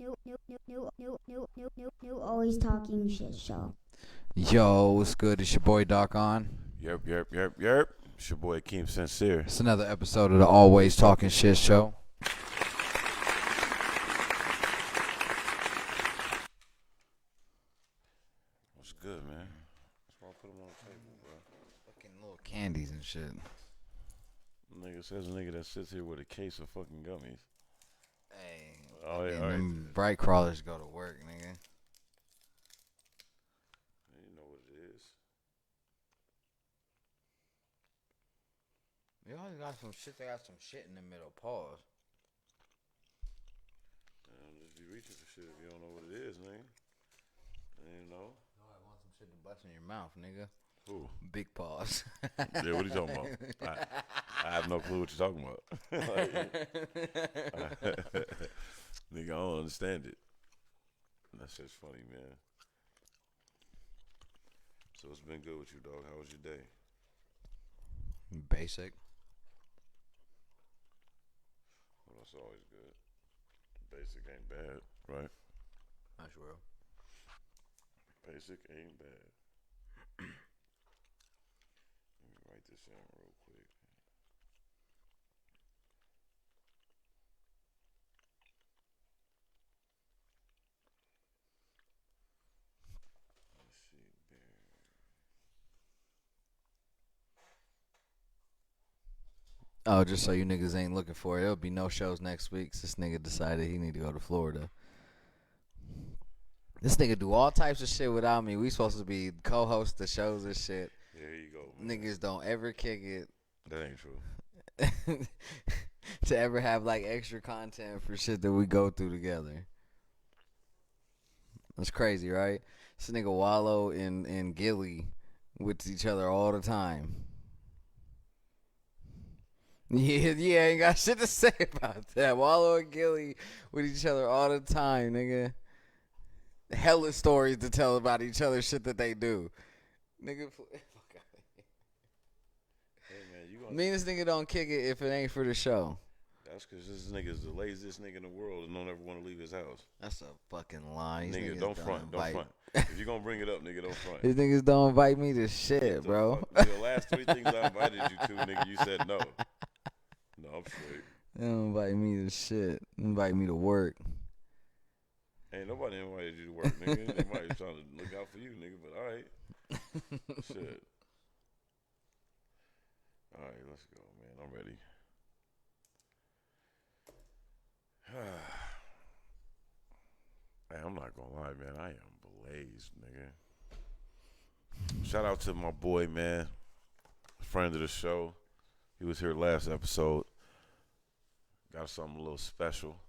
new always talking shit show. Yo, what's good? It's your boy Talkin. Yep. It's your boy Keem Sincere. It's another episode of the Always Talking Shit Show. What's good, man? That's why I put them on the table, bro. Fucking little candies and shit. Nigga says a nigga that sits here with a case of fucking gummies. Hey, Oh, yeah, all right. them bright crawlers go to work, nigga. You know what it is. You always got some shit. They got some shit in the middle. Pause. Just be reaching for shit if you don't know what it is, nigga. You know? No, I want some shit to bust in your mouth, nigga. Who? Big pause. Yeah, what are you talking about? I have no clue what you're talking about. Nigga, I don't understand it. That shit's funny, man. So it's been good with you, dog. How was your day? Basic. Well, that's always good. Basic ain't bad, right? That's real. Basic ain't bad. Let me write this down real quick. Let's see, Oh, just so you niggas ain't looking for it, there'll be no shows next week. This nigga decided he need to go to Florida. This nigga do all types of shit without me. We supposed to be co-host the shows and shit. There you go, man. Niggas don't ever kick it. That ain't true. To ever have like extra content for shit that we go through together. That's crazy, right? This nigga Wallow and Gilly with each other all the time. Yeah, ain't got shit to say about that. Wallow and Gilly with each other all the time, nigga. Hella stories to tell about each other, shit that they do. Nigga, fuck out of here. Hey, man, you gonna... Me and this nigga don't kick it if it ain't for the show. That's because this nigga's the laziest nigga in the world and don't ever want to leave his house. That's a fucking lie. These Nigga, niggas don't front. If you gonna bring it up, nigga, don't front. These niggas don't invite me to shit, bro. The last 3 things I invited you to, nigga, you said no. No, I'm straight. They don't invite me to shit. They invite me to work. Ain't nobody invited you to work, nigga. They might be trying to look out for you, nigga, but all right. Shit. All right, let's go, man. I'm ready. Hey, I'm not gonna lie, man. I am blazed, nigga. Shout out to my boy, man. Friend of the show. He was here last episode. Got something a little special.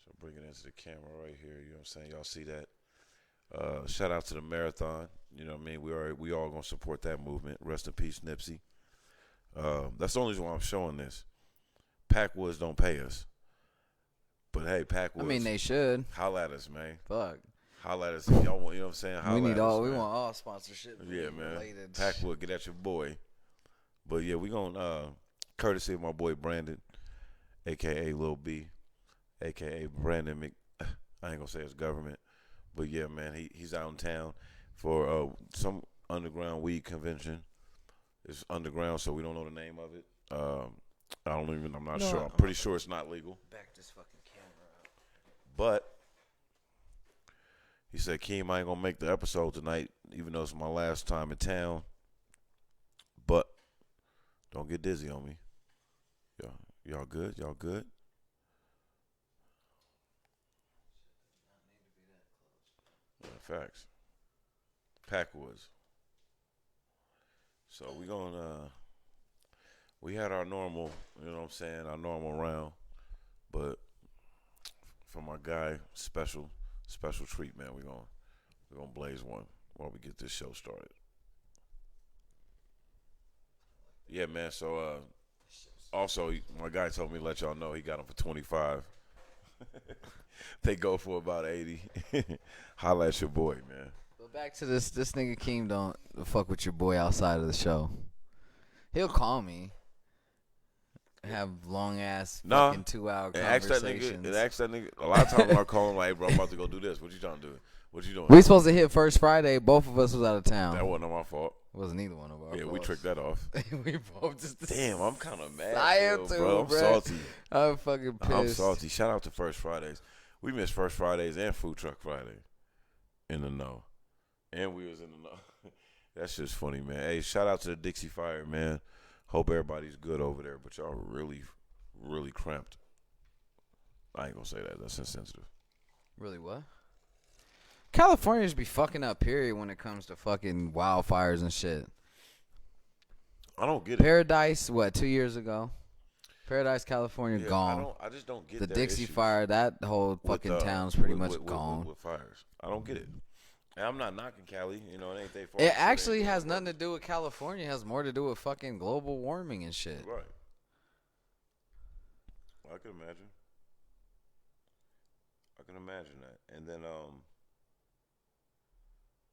So bring it into the camera right here. You know what I'm saying? Y'all see that? Shout out to the marathon. You know what I mean? We all gonna support that movement. Rest in peace, Nipsey. That's the only reason why I'm showing this. Packwoods don't pay us. But hey, Packwoods. I mean, they should. Holla at us, man. Fuck. Holla at us if y'all want, you know what I'm saying? Holla We need at all. us, We man. want all sponsorship. Yeah, man. Related. Packwood, get at your boy. But yeah, we gonna courtesy of my boy Brandon, aka Lil B, aka Brandon Mc. I ain't gonna say his government, but yeah, man, he's out in town for some underground weed convention. It's underground, so we don't know the name of it. I'm not sure. I'm pretty sure it's not legal. Back this fucking camera up. But he said, Keem, I ain't gonna make the episode tonight, even though it's my last time in town. But don't get dizzy on me. Y'all good? Y'all good? Yeah, facts. Packwoods. So we had our normal, you know what I'm saying, our normal round. But for my guy, special treat, man. We're gonna blaze one while we get this show started. Yeah, man. So also my guy told me to let y'all know he got them for 25. They go for about 80. Holla at your boy, man. But back to this nigga Keem don't fuck with your boy outside of the show. He'll call me. have long ass Nah. fucking 2 hour And ask that conversations. nigga. A lot of times when I call him like, hey, bro, I'm about to go do this. What you trying to do? What you doing? We supposed to hit first Friday. Both of us was out of town. That wasn't my fault. It wasn't either one of our Yeah, faults. we tricked that off. We both just. Damn, I'm kind of mad. I am still, too, bro. I'm bro. salty. I'm fucking pissed. I'm salty. Shout out to First Fridays. We missed First Fridays and Food Truck Friday. In the know. And we was in the know. That's just funny, man. Hey, shout out to the Dixie Fire, man. Hope everybody's good over there, but y'all really, really cramped. I ain't gonna say that. That's insensitive. Really, what? Californians be fucking up, period, when it comes to fucking wildfires and shit. I don't get it. Paradise, what, 2 years ago? Paradise, California, Yeah, gone. I just don't get The their Dixie issues Fire, that whole with, fucking town's pretty much with gone. With fires. I don't get it. And I'm not knocking Cali. You know, it ain't they fault. It actually has nothing to do with California. It has more to do with fucking global warming and shit. Right. I can imagine. I can imagine that. And then,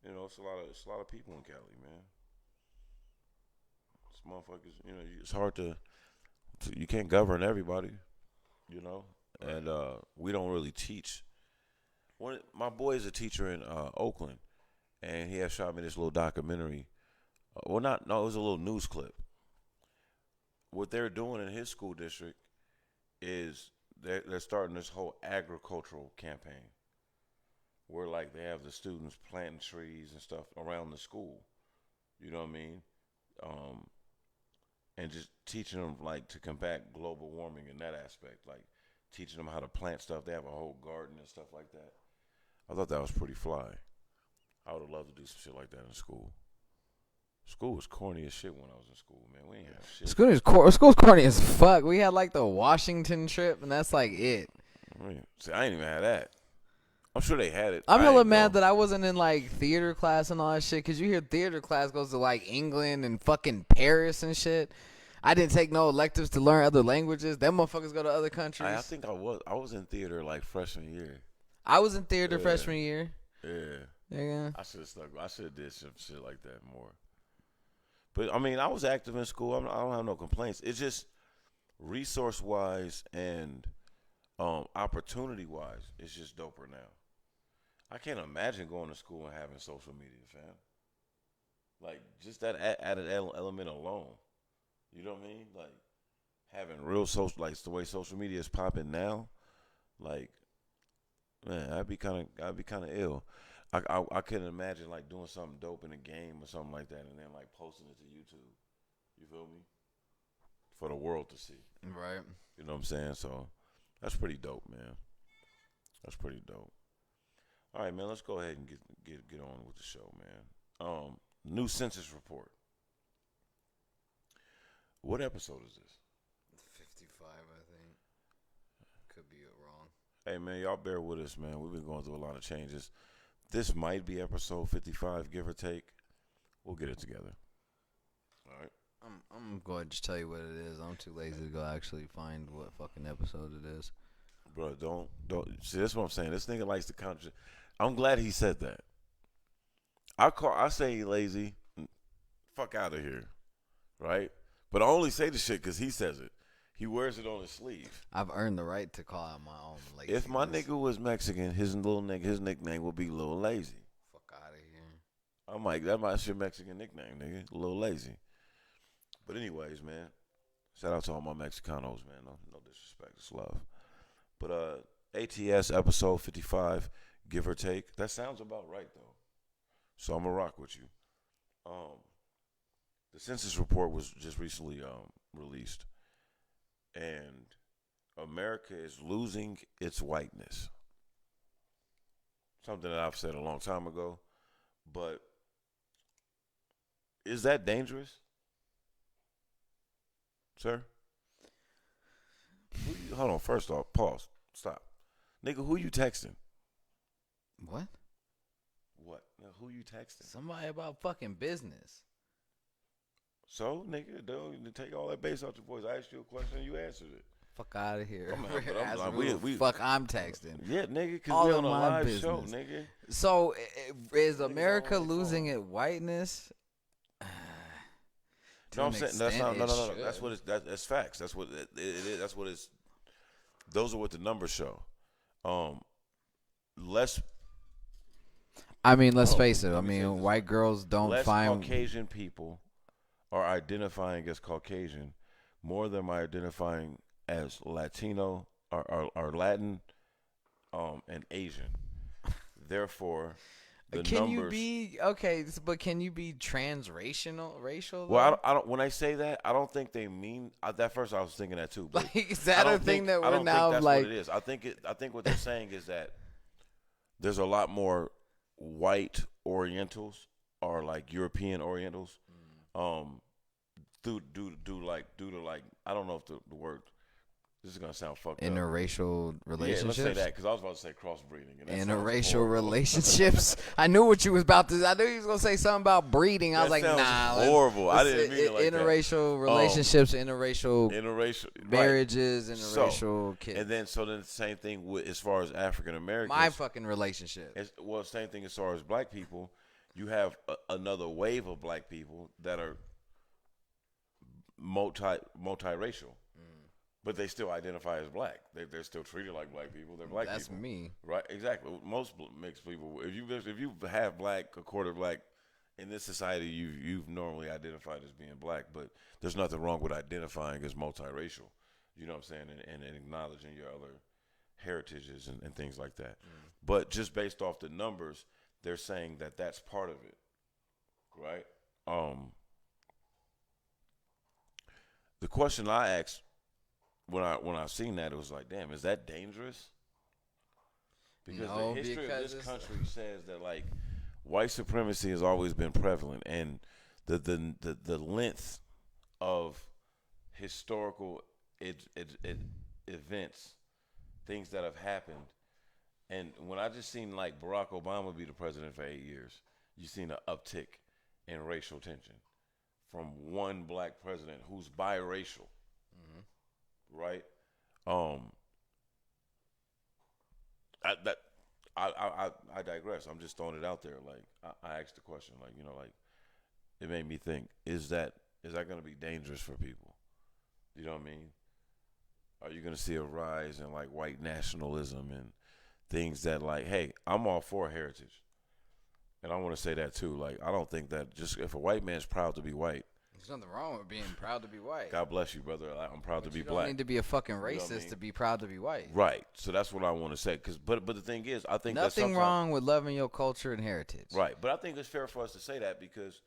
you know, it's a lot of people in Cali, man. It's motherfuckers. You know, it's hard to you can't govern everybody. You know, and we don't really teach. My boy is a teacher in Oakland, and he had shot me this little documentary. It was a little news clip. What they're doing in his school district is they're starting this whole agricultural campaign where, like, they have the students planting trees and stuff around the school. You know what I mean? And just teaching them, like, to combat global warming in that aspect, like teaching them how to plant stuff. They have a whole garden and stuff like that. I thought that was pretty fly. I would have loved to do some shit like that in school. School was corny as shit when I was in school, man. We ain't have shit. School's corny as fuck. We had like the Washington trip, and that's like it. See, I ain't even had that. I'm sure they had it. I'm hella mad that I wasn't in like theater class and all that shit, because you hear theater class goes to like England and fucking Paris and shit. I didn't take no electives to learn other languages. Them motherfuckers go to other countries. I think I was in theater like freshman year. I was in theater freshman year. Yeah. I should have stuck. I should have did some shit like that more. But I mean, I was active in school. I don't have no complaints. It's just resource wise and opportunity wise, it's just doper now. I can't imagine going to school and having social media, fam. Like, just that added element alone. You know what I mean? Like, having real social, like the way social media is popping now. Like, man, I'd be kind of ill. I couldn't imagine like doing something dope in a game or something like that, and then like posting it to YouTube. You feel me? For the world to see. Right. You know what I'm saying? So that's pretty dope, man. That's pretty dope. All right, man. Let's go ahead and get on with the show, man. New census report. What episode is this? 55, I think. Could be wrong. Hey, man, y'all bear with us, man. We've been going through a lot of changes. This might be episode 55, give or take. We'll get it together. All right. I'm going to just tell you what it is. I'm too lazy to go actually find what fucking episode it is. Bro, don't. See, that's what I'm saying. This nigga likes to contradict. I'm glad he said that. I say he lazy. Fuck out of here. Right? But I only say the shit because he says it. He wears it on his sleeve. I've earned the right to call out my own laziness. If my nigga was Mexican, his nickname would be Lil Lazy. Fuck out of here. I'm like, that might your Mexican nickname, nigga. Lil Lazy. But anyways, man. Shout out to all my Mexicanos, man. No disrespect. It's love. But ATS episode 55, give or take. That sounds about right, though. So I'm going to rock with you. The census report was just recently released. And America is losing its whiteness. Something that I've said a long time ago. But is that dangerous? Sir? Hold on. First off, pause. Stop. Nigga, who you texting? What? What? Now, who you texting? Somebody about fucking business. So, nigga, don't take all that bass out your voice. I asked you a question, you answered it. Fuck out of here. Fuck, I'm texting. Yeah, nigga, because all we of on a my live business. show, nigga. So, is America losing its whiteness? To No, I'm an saying that's extent, not. No, it no, no. That's should. what it's. That's facts. That's what it is. That's what it's. Those are what the numbers show. Um, less. I mean, let's Oh, face it. I let me say it mean, this way. white girls don't Less find. Caucasian people are identifying as Caucasian more than are identifying as Latino or Latin, and Asian. Therefore, the Can you numbers. be okay? But can you be transracial? Racial Well, though? I don't. When I say that, I don't think they mean. At first, I was thinking that too. But Like, is I that a don't thing think. that I we're don't think now that's like? what it is. I think it. I think what they're saying is that there's a lot more white Orientals or like European Orientals, due to like I don't know if the word. This is gonna sound fucked up. Interracial Yeah, relationships. let's say that because I was about to say crossbreeding. And that sounds Interracial horrible. relationships. I knew what you was about to. I knew you was gonna say something about breeding. I was like, sounds nah. horrible. I didn't mean it like that. Interracial relationships, interracial Right. marriages, interracial kids. And then the same thing with as far as African Americans. My fucking relationship. Same thing as far as black people. You have another wave of black people that are multiracial, but they still identify as black. They're still treated like black people. They're black That's people. me. Right? Exactly. Most mixed people. If you have black, a quarter black. In this society, you've normally identified as being black, but there's nothing wrong with identifying as multiracial. You know what I'm saying? And acknowledging your other heritages and things like that. But just based off the numbers, they're saying that that's part of it, right? The question I asked when I seen that, it was like, damn, is that dangerous? Because No, the history because of this it's- country says that like white supremacy has always been prevalent, and the length of historical events, things that have happened, and when I just seen like Barack Obama be the president for 8 years, you seen an uptick in racial tension from one black president who's biracial, right? I digress. I'm just throwing it out there. Like I asked the question, like like it made me think: is that going to be dangerous for people? You know what I mean? Are you going to see a rise in like white nationalism and things that like, hey, I'm all for heritage, and I want to say that too. Like I don't think that just if a white man's proud to be white. There's nothing wrong with being proud to be white. God bless you, brother. I'm proud to be You black. don't need to be a fucking racist You know what I mean? to be proud to be white. Right. So that's what I want to say. But the thing is, I think Nothing wrong with loving your culture and heritage. Right. But I think it's fair for us to say that because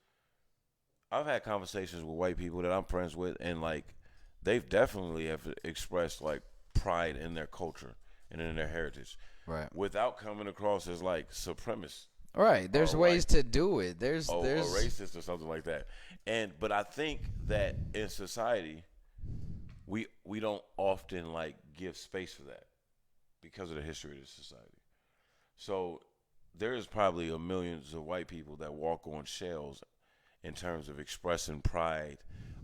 I've had conversations with white people that I'm friends with, and like they've definitely have expressed like pride in their culture and in their heritage, Right. without coming across as like supremacist. Right. There's ways to do it. There's Or racist or something like that. But I think that in society, we don't often like give space for that because of the history of the society. So there is probably millions of white people that walk on shells in terms of expressing pride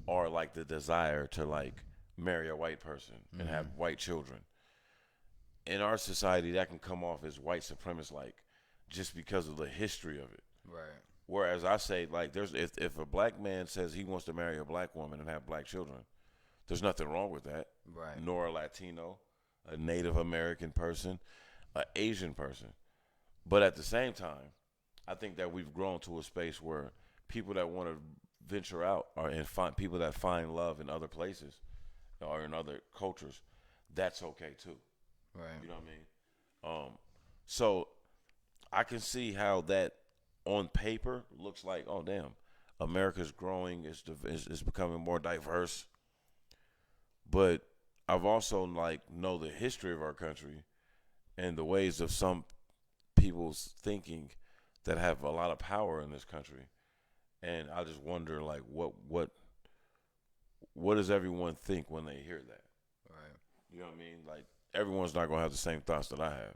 or like the desire to like marry a white person and have white children. In our society, that can come off as white supremacist, like just because of the history of it. Right. Whereas I say, like, if a black man says he wants to marry a black woman and have black children, there's nothing wrong with that. Right. Nor a Latino, a Native American person, an Asian person. But at the same time, I think that we've grown to a space where people that want to venture out and find people that find love in other places or in other cultures, that's okay too. Right. You know what I mean? So I can see how that on paper looks like, oh damn, America's growing, is becoming more diverse. But I've also like know the history of our country and the ways of some people's thinking that have a lot of power in this country. And I just wonder like what does everyone think when they hear that? Right. You know what I mean? Like everyone's not gonna have the same thoughts that I have.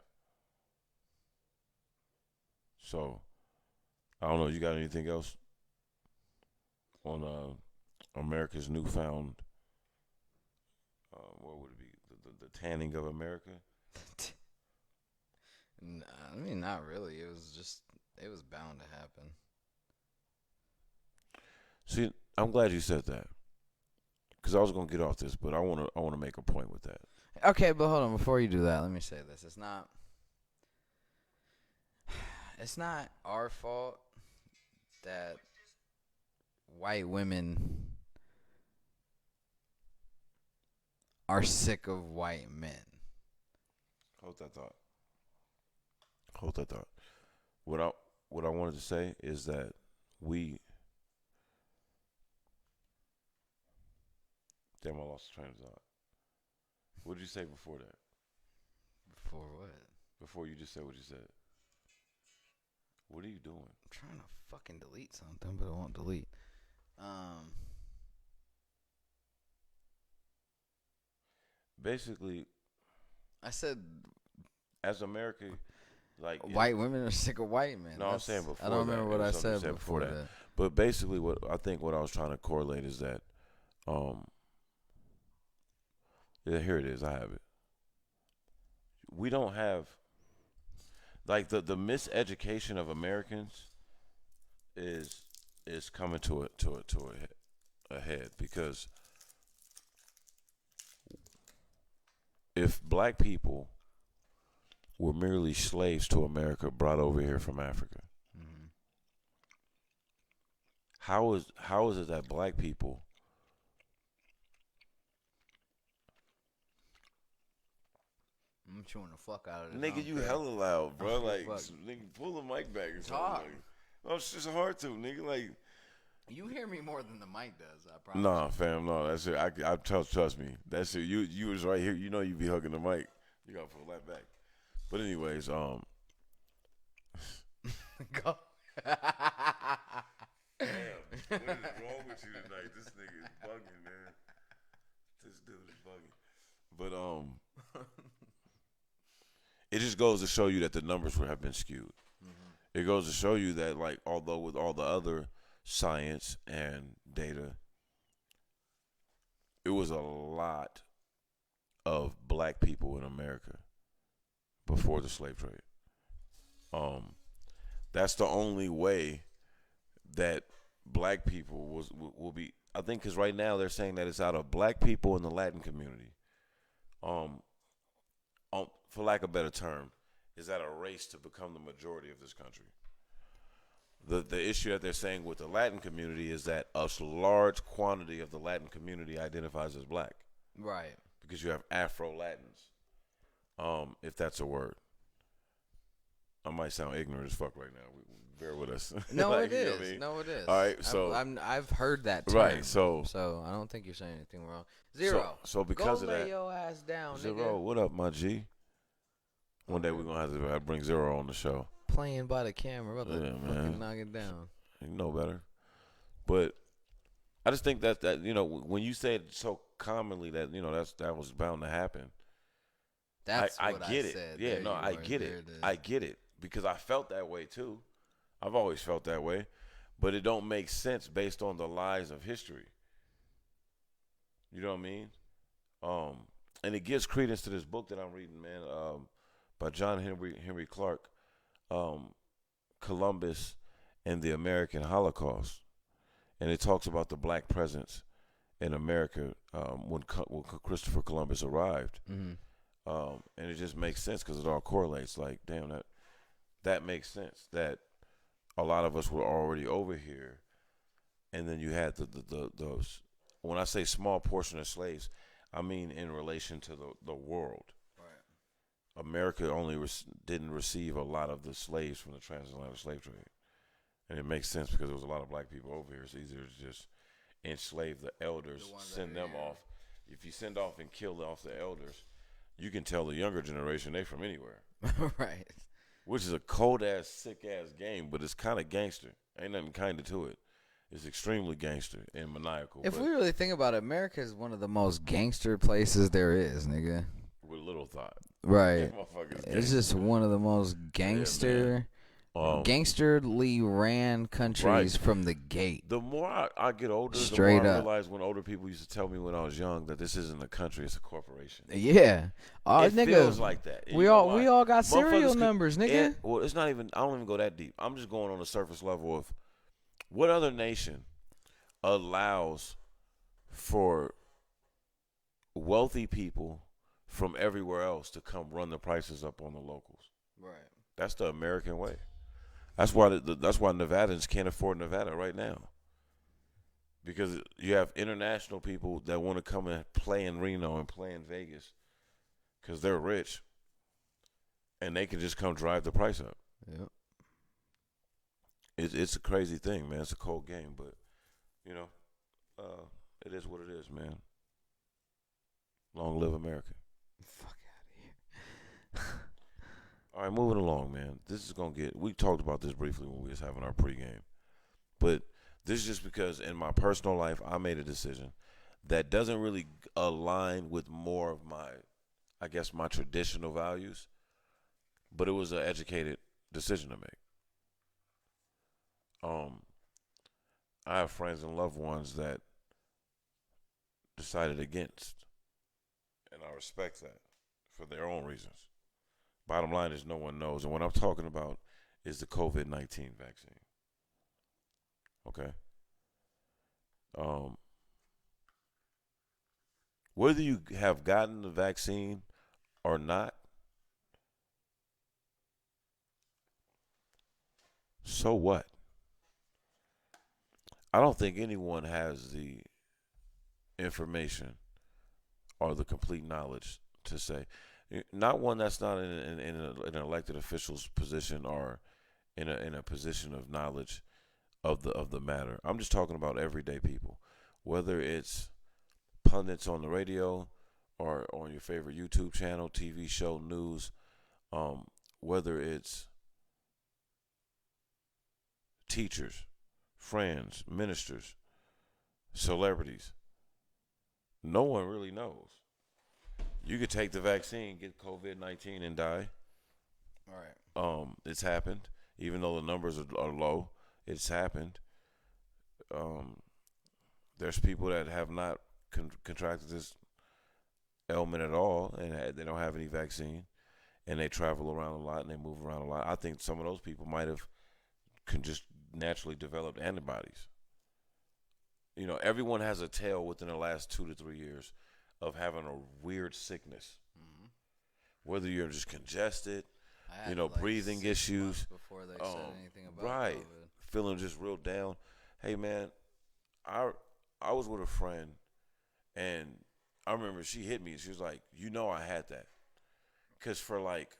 So I don't know. You got anything else on America's newfound? What would it be? The tanning of America? Nah, I mean, not really. It was bound to happen. See, I'm glad you said that because I was gonna get off this, but I wanna make a point with that. Okay, but hold on. Before you do that, let me say this. It's not our fault that white women are sick of white men. Hold that thought. Hold that thought. What I wanted to say is that damn, I lost the train of thought. What did you say before that? For what? Before you just said what you said. What are you doing? I'm trying to fucking delete something, but it won't delete. Basically, I said as America, like white women are sick of white men. No, I'm saying before. I don't that. remember what It I was something you said before that. But basically, what I was trying to correlate is that, yeah, here it is. I have it. We don't have like the miseducation of Americans is coming to a head because if black people were merely slaves to America brought over here from Africa, Mm-hmm. how is it that black people I'm chewing the fuck out of this. nigga, you hella loud, bro. Like, Fuck. nigga, pull the mic back or something. Talk. Like, no, it's just hard to, nigga. Like, You hear me more than the mic does, I promise. nah, fam, no, that's it. I trust me. That's it. You was right here. You know you be hugging the mic. You gotta pull that back. But anyways, Go. damn, what is wrong with you tonight? This nigga is bugging, man. This dude is bugging. But it just goes to show you that the numbers have been skewed. Mm-hmm. It goes to show you that, like, although with all the other science and data, it was a lot of black people in America before the slave trade. That's the only way that black people will be. I think because right now they're saying that it's out of black people in the Latin community. For lack of a better term, is that a race to become the majority of this country. The issue that they're saying with the Latin community is that a large quantity of the Latin community identifies as black. Right. Because you have Afro-Latins, if that's a word. I might sound ignorant as fuck right now. Bear with us. No, like, it is. You know what I mean? No, it is. All right, so I've heard that term. Right, so I don't think you're saying anything wrong. Zero. So because Go of lay that, your ass down, Zero, nigga. what up, my G? One day we're gonna have to bring Zero on the show. Playing by the camera, brother. Yeah, Fucking man. knock it down. You know better. But I just think that you know, when you say it so commonly that, you know, that was bound to happen. That's I what get I it. said. Yeah, There no, you I are. get There it. is. I get it because I felt that way too. I've always felt that way, but it don't make sense based on the lies of history. You know what I mean? And it gives credence to this book that I'm reading, man, by John Henry Clark, Columbus and the American Holocaust, and it talks about the black presence in America when Christopher Columbus arrived. Mm-hmm. And it just makes sense because it all correlates. Like, damn, that makes sense that a lot of us were already over here, and then you had those. When I say small portion of slaves, I mean in relation to the world. Right. America only didn't receive a lot of the slaves from the transatlantic slave trade, and it makes sense because there was a lot of black people over here. It's easier to just enslave the elders, send them off. If you send off and kill off the elders, you can tell the younger generation they from anywhere. Right. Which is a cold ass, sick ass game, but it's kind of gangster. Ain't nothing kinda to it. It's extremely gangster and maniacal. If we really think about it, America is one of the most gangster places there is, nigga. With little thought. Right. It's just one of the most gangster, gangsterly ran countries from the gate. The more I get older, Straight the more I up. realize when older people used to tell me when I was young that this isn't a country, it's a corporation. Yeah. It nigga, feels like that. And we you know all why? we all got serial Motherfuckers numbers, nigga. Well, it's not even. I don't even go that deep. I'm just going on the surface level of what other nation allows for wealthy people from everywhere else to come run the prices up on the locals. Right. That's the American way. That's why that's why Nevadans can't afford Nevada right now. Because you have international people that want to come and play in Reno and play in Vegas because they're rich and they can just come drive the price up. Yep. It's a crazy thing, man. It's a cold game, but you know, it is what it is, man. Long live America. Fuck out of here. All right, moving along, man. This is gonna get. We talked about this briefly when we was having our pregame, but this is just because in my personal life I made a decision that doesn't really align with more of my, I guess, my traditional values, but it was an educated decision to make. I have friends and loved ones that decided against, and I respect that for their own reasons. Bottom line is no one knows, and what I'm talking about is the COVID-19 vaccine. Okay. Whether you have gotten the vaccine or not, so what? I don't think anyone has the information or the complete knowledge to say. Not one that's not in an elected official's position or in a position of knowledge of the matter. I'm just talking about everyday people, whether it's pundits on the radio or on your favorite YouTube channel, TV show, news, whether it's teachers, friends, ministers, celebrities. No one really knows. You could take the vaccine, get COVID-19, and die. All right. It's happened. Even though the numbers are low, it's happened. There's people that have not contracted this ailment at all, and they don't have any vaccine, and they travel around a lot and they move around a lot. I think some of those people might have just naturally developed antibodies. You know, everyone has a tale within the last 2 to 3 years of having a weird sickness. Mm-hmm. Whether you're just congested, I had breathing 6 issues. months before they said anything about right, COVID. feeling just real down. Hey man, I was with a friend, and I remember she hit me. She was like, I had that, cause for like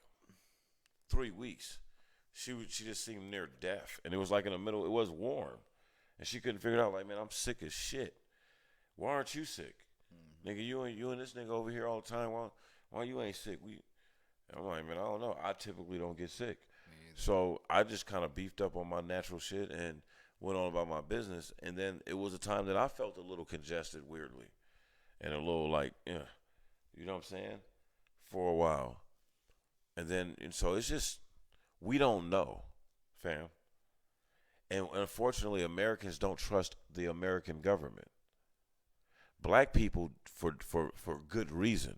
3 weeks, she just seemed near death, and it was like in the middle. It was warm, and she couldn't figure it out. Like, man, I'm sick as shit. Why aren't you sick? Nigga, you and this nigga over here all the time. Why you ain't sick? I'm like, man, I don't know. I typically don't get sick. So I just kind of beefed up on my natural shit and went on about my business. And then it was a time that I felt a little congested weirdly and a little like, you know what I'm saying? For a while. And so it's just, we don't know, fam. And unfortunately, Americans don't trust the American government. Black people, for good reason,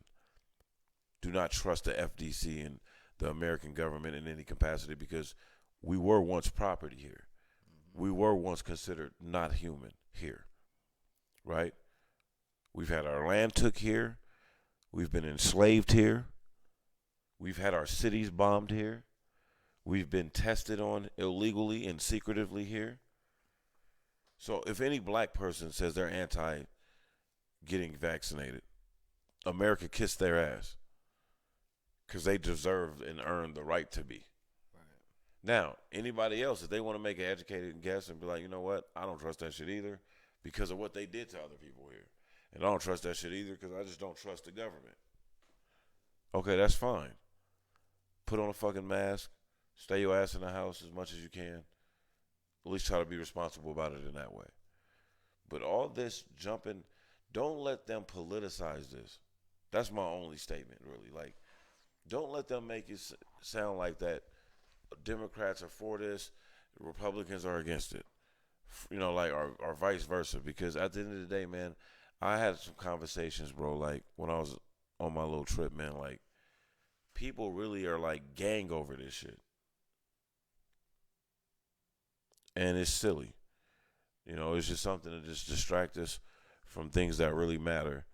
do not trust the FDC and the American government in any capacity because we were once property here. Mm-hmm. We were once considered not human here, right? We've had our land took here. We've been enslaved here. We've had our cities bombed here. We've been tested on illegally and secretively here. So if any black person says they're anti getting vaccinated, America kissed their ass because they deserve and earn the right to be. Right. Now, anybody else, if they want to make an educated guess and be like, you know what, I don't trust that shit either because of what they did to other people here. And I don't trust that shit either because I just don't trust the government. Okay, that's fine. Put on a fucking mask. Stay your ass in the house as much as you can. At least try to be responsible about it in that way. But all this jumping, don't let them politicize this. That's my only statement, really. Like, don't let them make it sound like that Democrats are for this, Republicans are against it. Or vice versa. Because at the end of the day, man, I had some conversations, bro, like when I was on my little trip, man, like people really are like gang over this shit. And it's silly. You know, it's just something to just distract us from things that really matter.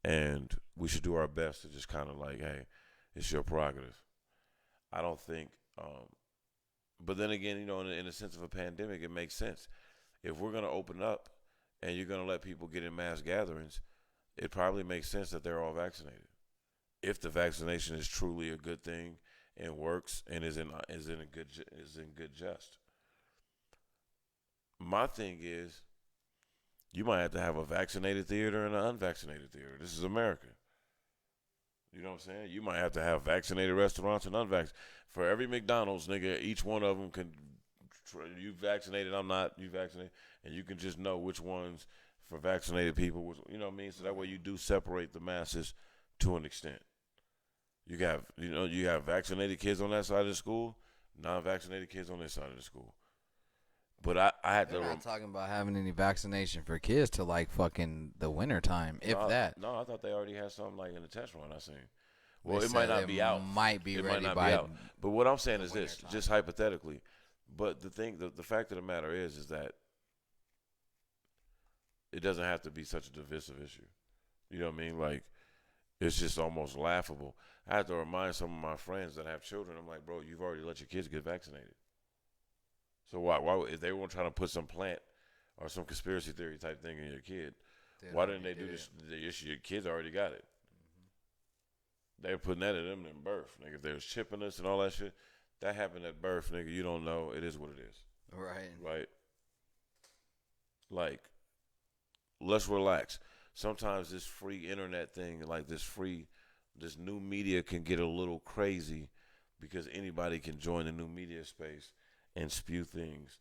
And we should do our best to just kind of like, hey, it's your prerogative. I don't think, but then again, you know, in the sense of a pandemic, it makes sense. If we're going to open up and you're going to let people get in mass gatherings, it probably makes sense that they're all vaccinated. If the vaccination is truly a good thing and works and is in good jest. My thing is, you might have to have a vaccinated theater and an unvaccinated theater. This is America. You know what I'm saying? You might have to have vaccinated restaurants and unvaccinated. For every McDonald's, nigga, each one of them can. You vaccinated, I'm not. You vaccinated, and you can just know which ones for vaccinated people. You know what I mean? So that way you do separate the masses to an extent. You have vaccinated kids on that side of the school, non-vaccinated kids on this side of the school. But I had They're to. not talking about having any vaccination for kids till like fucking the winter time, if that. No, I thought they already had something like in the test run I seen. They Well, it might said not be out. Might be It ready might not by be out. But what I'm saying the is this, winter time. just hypothetically. But the fact of the matter is that it doesn't have to be such a divisive issue. You know what I mean? Like, it's just almost laughable. I have to remind some of my friends that have children. I'm like, bro, you've already let your kids get vaccinated. So why if they weren't trying to put some plant or some conspiracy theory type thing in your kid, why didn't they do this? The issue, your kids already got it. They're putting that in them in birth, nigga. If they was chipping us and all that shit, that happened at birth, nigga. You don't know. It is what it is. Right. Right? Like, let's relax. Sometimes this free internet thing, like this new media can get a little crazy because anybody can join the new media space and spew things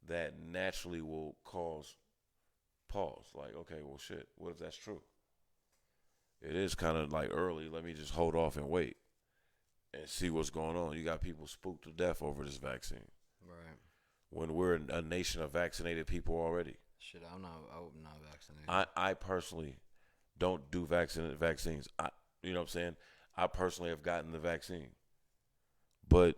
that naturally will cause pause. Like, okay, well, shit, what if that's true? It is kind of like early. Let me just hold off and wait and see what's going on. You got people spooked to death over this vaccine. Right. When we're a nation of vaccinated people already. Shit, I'm not vaccinated. I personally don't do vaccines. You know what I'm saying? I personally have gotten the vaccine. But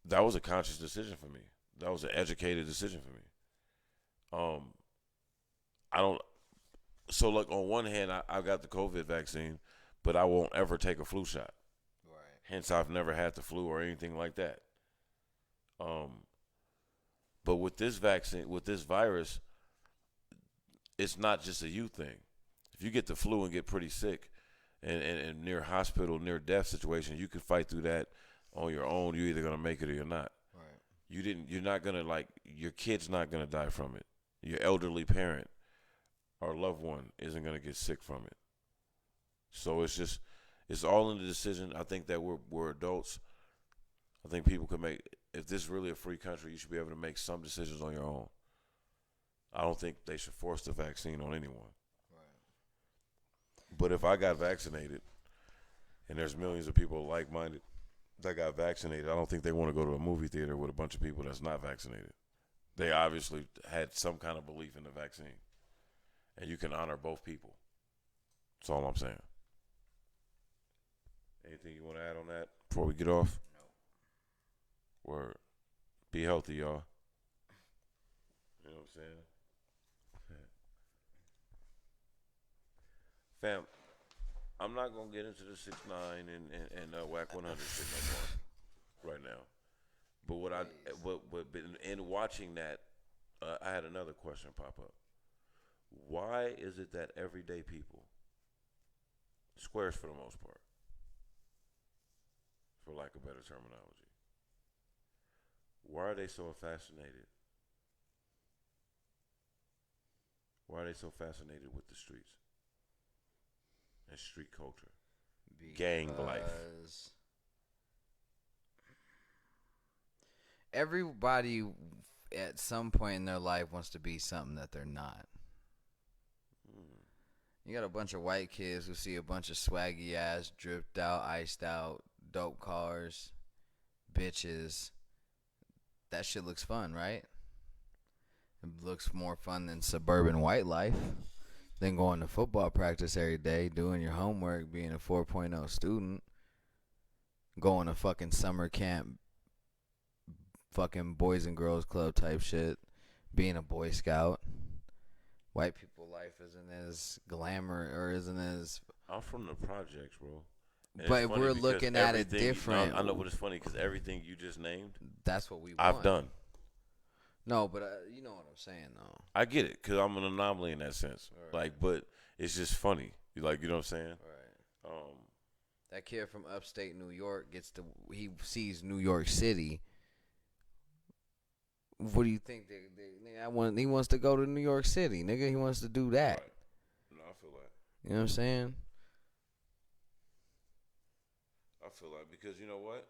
that was a conscious decision for me. That was an educated decision for me. I don't. So, like, on one hand, I got the COVID vaccine, but I won't ever take a flu shot. Right. Hence, I've never had the flu or anything like that. But with this vaccine, with this virus, it's not just a you thing. If you get the flu and get pretty sick and near hospital, near death situation, you can fight through that on your own. You're either going to make it or you're not. Right. You're not going to, like, your kid's not going to die from it. Your elderly parent or loved one isn't going to get sick from it. So it's all in the decision. I think that we're adults. I think people can make, if this is really a free country, you should be able to make some decisions on your own. I don't think they should force the vaccine on anyone. Right. But if I got vaccinated, and there's millions of people like-minded that got vaccinated, I don't think they want to go to a movie theater with a bunch of people that's not vaccinated. They obviously had some kind of belief in the vaccine. And you can honor both people. That's all I'm saying. Anything you want to add on that before we get off? No. Word. Be healthy, y'all. You know what I'm saying? Fam, I'm not going to get into the 6ix9ine and Whack 100 shit no more right now. But in watching that, I had another question pop up. Why is it that everyday people, squares for the most part, for lack of better terminology, why are they so fascinated? Why are they so fascinated with the streets and street culture, gang life? Everybody at some point in their life wants to be something that they're not. You got a bunch of white kids who see a bunch of swaggy ass, dripped out, iced out, dope cars, bitches. That shit looks fun, right? It looks more fun than suburban white life. Than going to football practice every day, doing your homework, being a 4.0 student, going to fucking summer camp, fucking boys and girls club type shit, being a Boy Scout. White people life isn't as glamour or isn't as. I'm from the projects, bro. And But it's funny we're because looking at it everything- different. No, I know, but it's funny because everything you just named, That's what we want. I've done. No, but you know what I'm saying, though. I get it because I'm an anomaly in that sense. Right. Like, but it's just funny. You know what I'm saying? Right. That kid from upstate New York he sees New York City. What do you think? He wants to go to New York City, nigga. He wants to do that. Right. No, I feel like. You know what I'm saying? I feel like because you know what,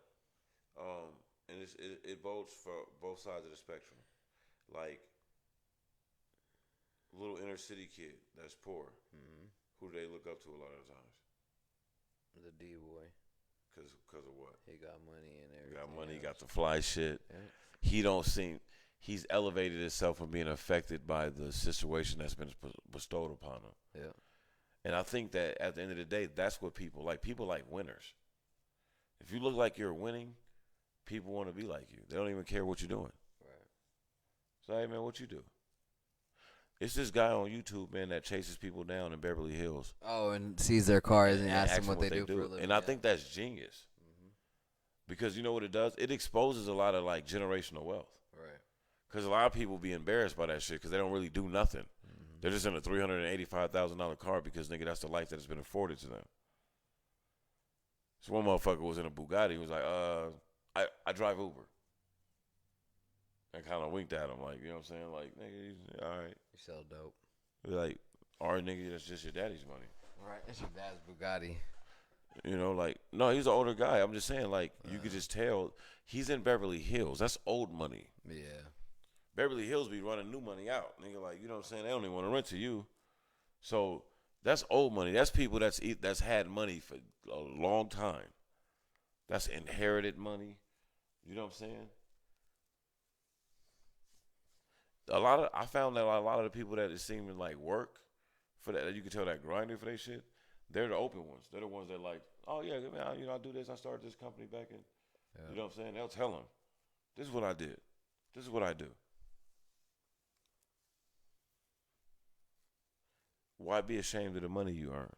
and it votes for both sides of the spectrum. Like, little inner city kid that's poor, who do they look up to a lot of the times? The D boy. Cause of what? He got money and everything. He got money. else. He got the fly shit. Yeah. He don't seem. He's elevated himself from being affected by the situation that's been bestowed upon him. Yeah. And I think that at the end of the day, that's what people like. People like winners. If you look like you're winning, people want to be like you. They don't even care what you're doing. Right. So, hey, man, what you do? It's this guy on YouTube, man, that chases people down in Beverly Hills. Oh, and sees their cars and asks them what they do for a living. And I think that's genius. Because you know what it does? It exposes a lot of, like, generational wealth. Right. Because a lot of people be embarrassed by that shit because they don't really do nothing. They're just in a $385,000 car because, nigga, that's the life that has been afforded to them. So one motherfucker was in a Bugatti. He was like, I drive Uber. And kind of winked at him, like, you know what I'm saying? Like, nigga, all right. You sell dope. Like, all right, nigga, that's just your daddy's money. Right. That's your dad's Bugatti. You know, like, no, he's an older guy. I'm just saying, like, you could just tell he's in Beverly Hills. That's old money. Yeah. Beverly Hills be running new money out. Nigga, like, you know what I'm saying? They don't even want to rent to you. So that's old money. That's people that's had money for a long time. That's inherited money. You know what I'm saying? I found that a lot of the people that it seem to like work for that you can tell that grinding for their shit, they're the open ones. They're the ones that like, oh yeah, man, you know, I do this. I started this company back in. Yeah. You know what I'm saying? They'll tell them, this is what I did. This is what I do. Why be ashamed of the money you earn?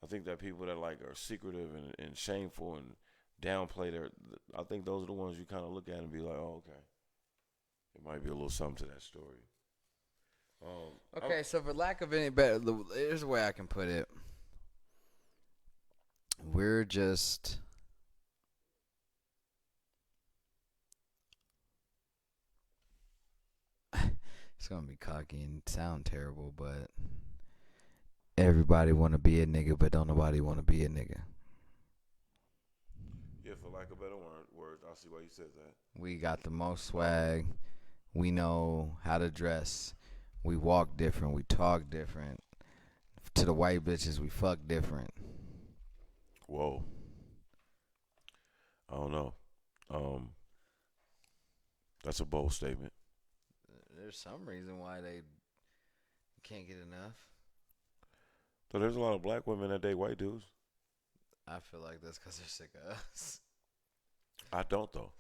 I think that people that like are secretive and shameful and downplay I think those are the ones you kind of look at and be like, oh, okay. It might be a little something to that story. Okay, so for lack of any better, here's the way I can put it. We're just it's gonna be cocky and sound terrible, but everybody wanna be a nigga, but don't nobody wanna be a nigga. Yeah, for lack of better words, I see why you said that. We got the most swag. We know how to dress. We walk different. We talk different. To the white bitches, we fuck different. Whoa. I don't know. That's a bold statement. There's some reason why they can't get enough. So there's a lot of black women that date white dudes. I feel like that's because they're sick of us. I don't, though.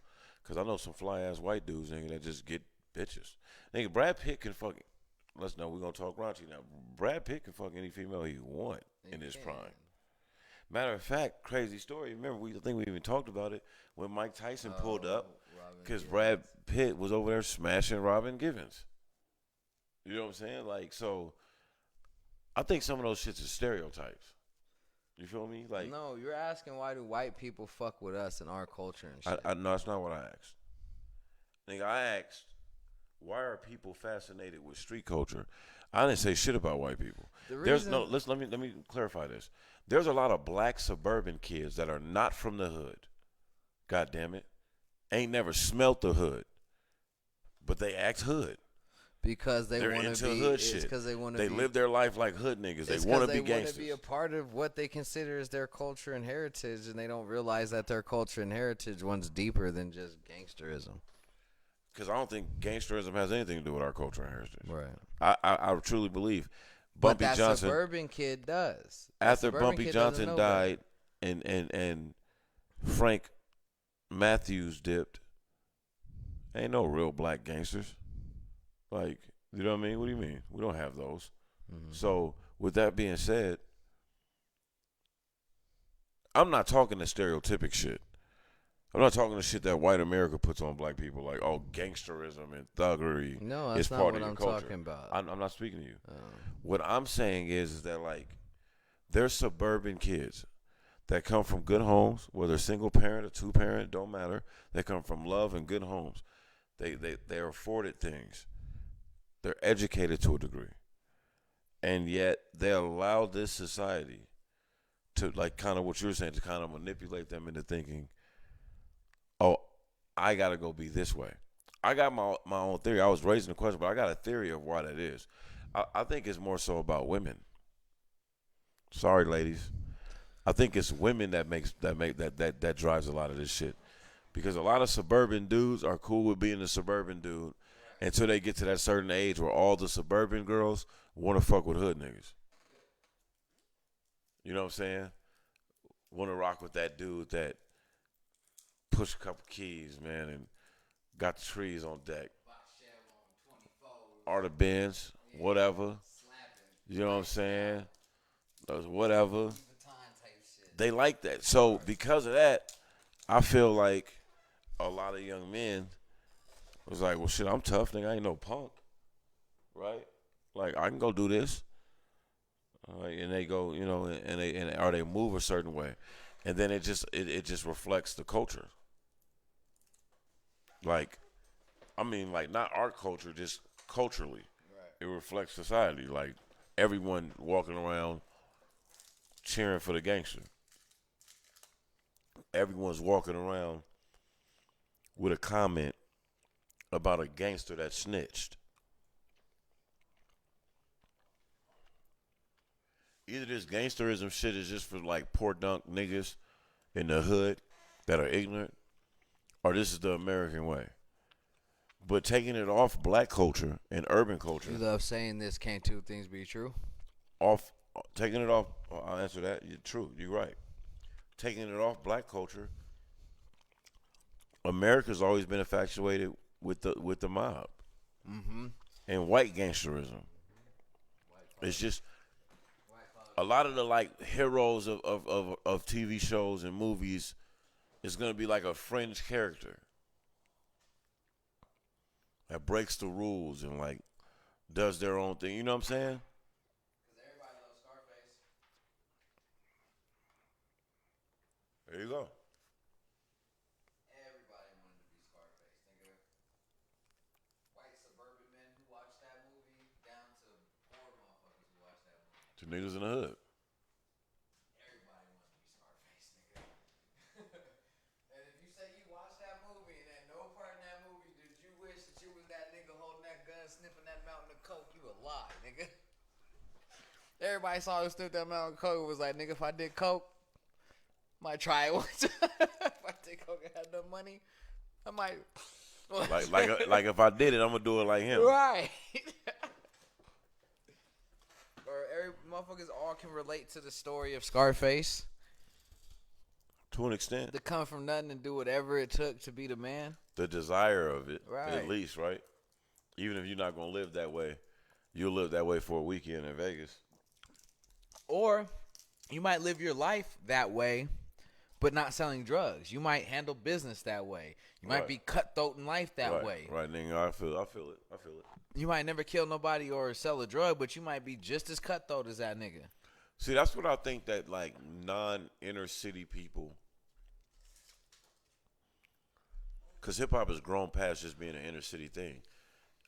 Because I know some fly-ass white dudes, nigga, that just get bitches. Nigga, Brad Pitt can fucking... Let's know, we're going to talk raunchy now. Brad Pitt can fuck any female he want in his prime. Matter of fact, crazy story. Remember, I think we even talked about it when Mike Tyson pulled up because Brad Pitt was over there smashing Robin Givens. You know what I'm saying? Like, so I think some of those shits are stereotypes. You feel me? Like, no, you're asking why do white people fuck with us in our culture and shit. No, that's not what I asked. Nigga, I asked, why are people fascinated with street culture? I didn't say shit about white people. Let me clarify this. There's a lot of black suburban kids that are not from the hood. God damn it. Ain't never smelt the hood. But they act hood. Because they're into hood shit. Because they want to They live their life like hood niggas. They want to be gangsters. They want to be a part of what they consider as their culture and heritage, and they don't realize that their culture and heritage runs deeper than just gangsterism. Because I don't think gangsterism has anything to do with our culture and heritage. Right. I truly believe Bumpy Johnson. But that suburban kid does. After Bumpy Johnson died and Frank Matthews dipped, ain't no real black gangsters. Like, you know what I mean? What do you mean? We don't have those. Mm-hmm. So, with that being said, I'm not talking the stereotypic shit. I'm not talking the shit that white America puts on black people, like, oh, gangsterism and thuggery No, is that's not part what of your I'm culture. talking about. I'm not speaking to you. Oh. What I'm saying is that, like, there's suburban kids that come from good homes, whether single parent or two parent, don't matter. They come from love and good homes. They're afforded things. They're educated to a degree. And yet they allow this society to, like, kind of what you were saying, to kind of manipulate them into thinking, oh, I got to go be this way. I got my own theory. I was raising the question, but I got a theory of why that is. I think it's more so about women. Sorry, ladies. I think it's women that drives a lot of this shit. Because a lot of suburban dudes are cool with being a suburban dude until they get to that certain age where all the suburban girls want to fuck with hood niggas. You know what I'm saying? Want to rock with that dude that push a couple keys, man, and got the trees on deck. Or the Benz, whatever. You know what I'm saying? Whatever. They like that. So because of that, I feel like a lot of young men was like, well, shit, I'm tough, nigga. I ain't no punk. Right? Like, I can go do this. And they go, you know, or they move a certain way. And then it just reflects the culture. Like, I mean, like, not our culture, just culturally. Right. It reflects society. Like, everyone walking around cheering for the gangster. Everyone's walking around with a comment about a gangster that snitched. Either this gangsterism shit is just for, like, poor dunk niggas in the hood that are ignorant, or this is the American way. But taking it off black culture and urban culture. You love saying this, can't two things be true? Taking it off, I'll answer that. True, you're right. Taking it off black culture, America's always been infatuated with the mob. Mm-hmm. And white gangsterism. It's just a lot of the, like, heroes of TV shows and movies is going to be like a fringe character that breaks the rules and, like, does their own thing. You know what I'm saying? Because everybody loves Scarface. There you go. Everybody wanted to be Scarface, nigga. White suburban men who watched that movie, down to poor motherfuckers who watched that movie. Two niggas in the hood. Everybody wanted to be Scarface, nigga. And if you say you watched that movie and at no part in that movie did you wish that you was that nigga holding that gun, sniffing that mountain of coke, you a lie, nigga. Everybody saw who sniffed that mountain of coke was like, nigga, if I did coke, might try it once. If I did coke and had no money, I might. Like if I did it, I'm gonna do it like him. Right. Or every motherfuckers all can relate to the story of Scarface. To an extent. To come from nothing and do whatever it took to be the man. The desire of it, right. At least, right? Even if you're not gonna live that way, you'll live that way for a weekend in Vegas. Or you might live your life that way, but not selling drugs. You might handle business that way. You might be cutthroat in life that way. Right, nigga. I feel it. You might never kill nobody or sell a drug, but you might be just as cutthroat as that nigga. See, that's what I think that, like, non-inner city people, because hip-hop has grown past just being an inner city thing.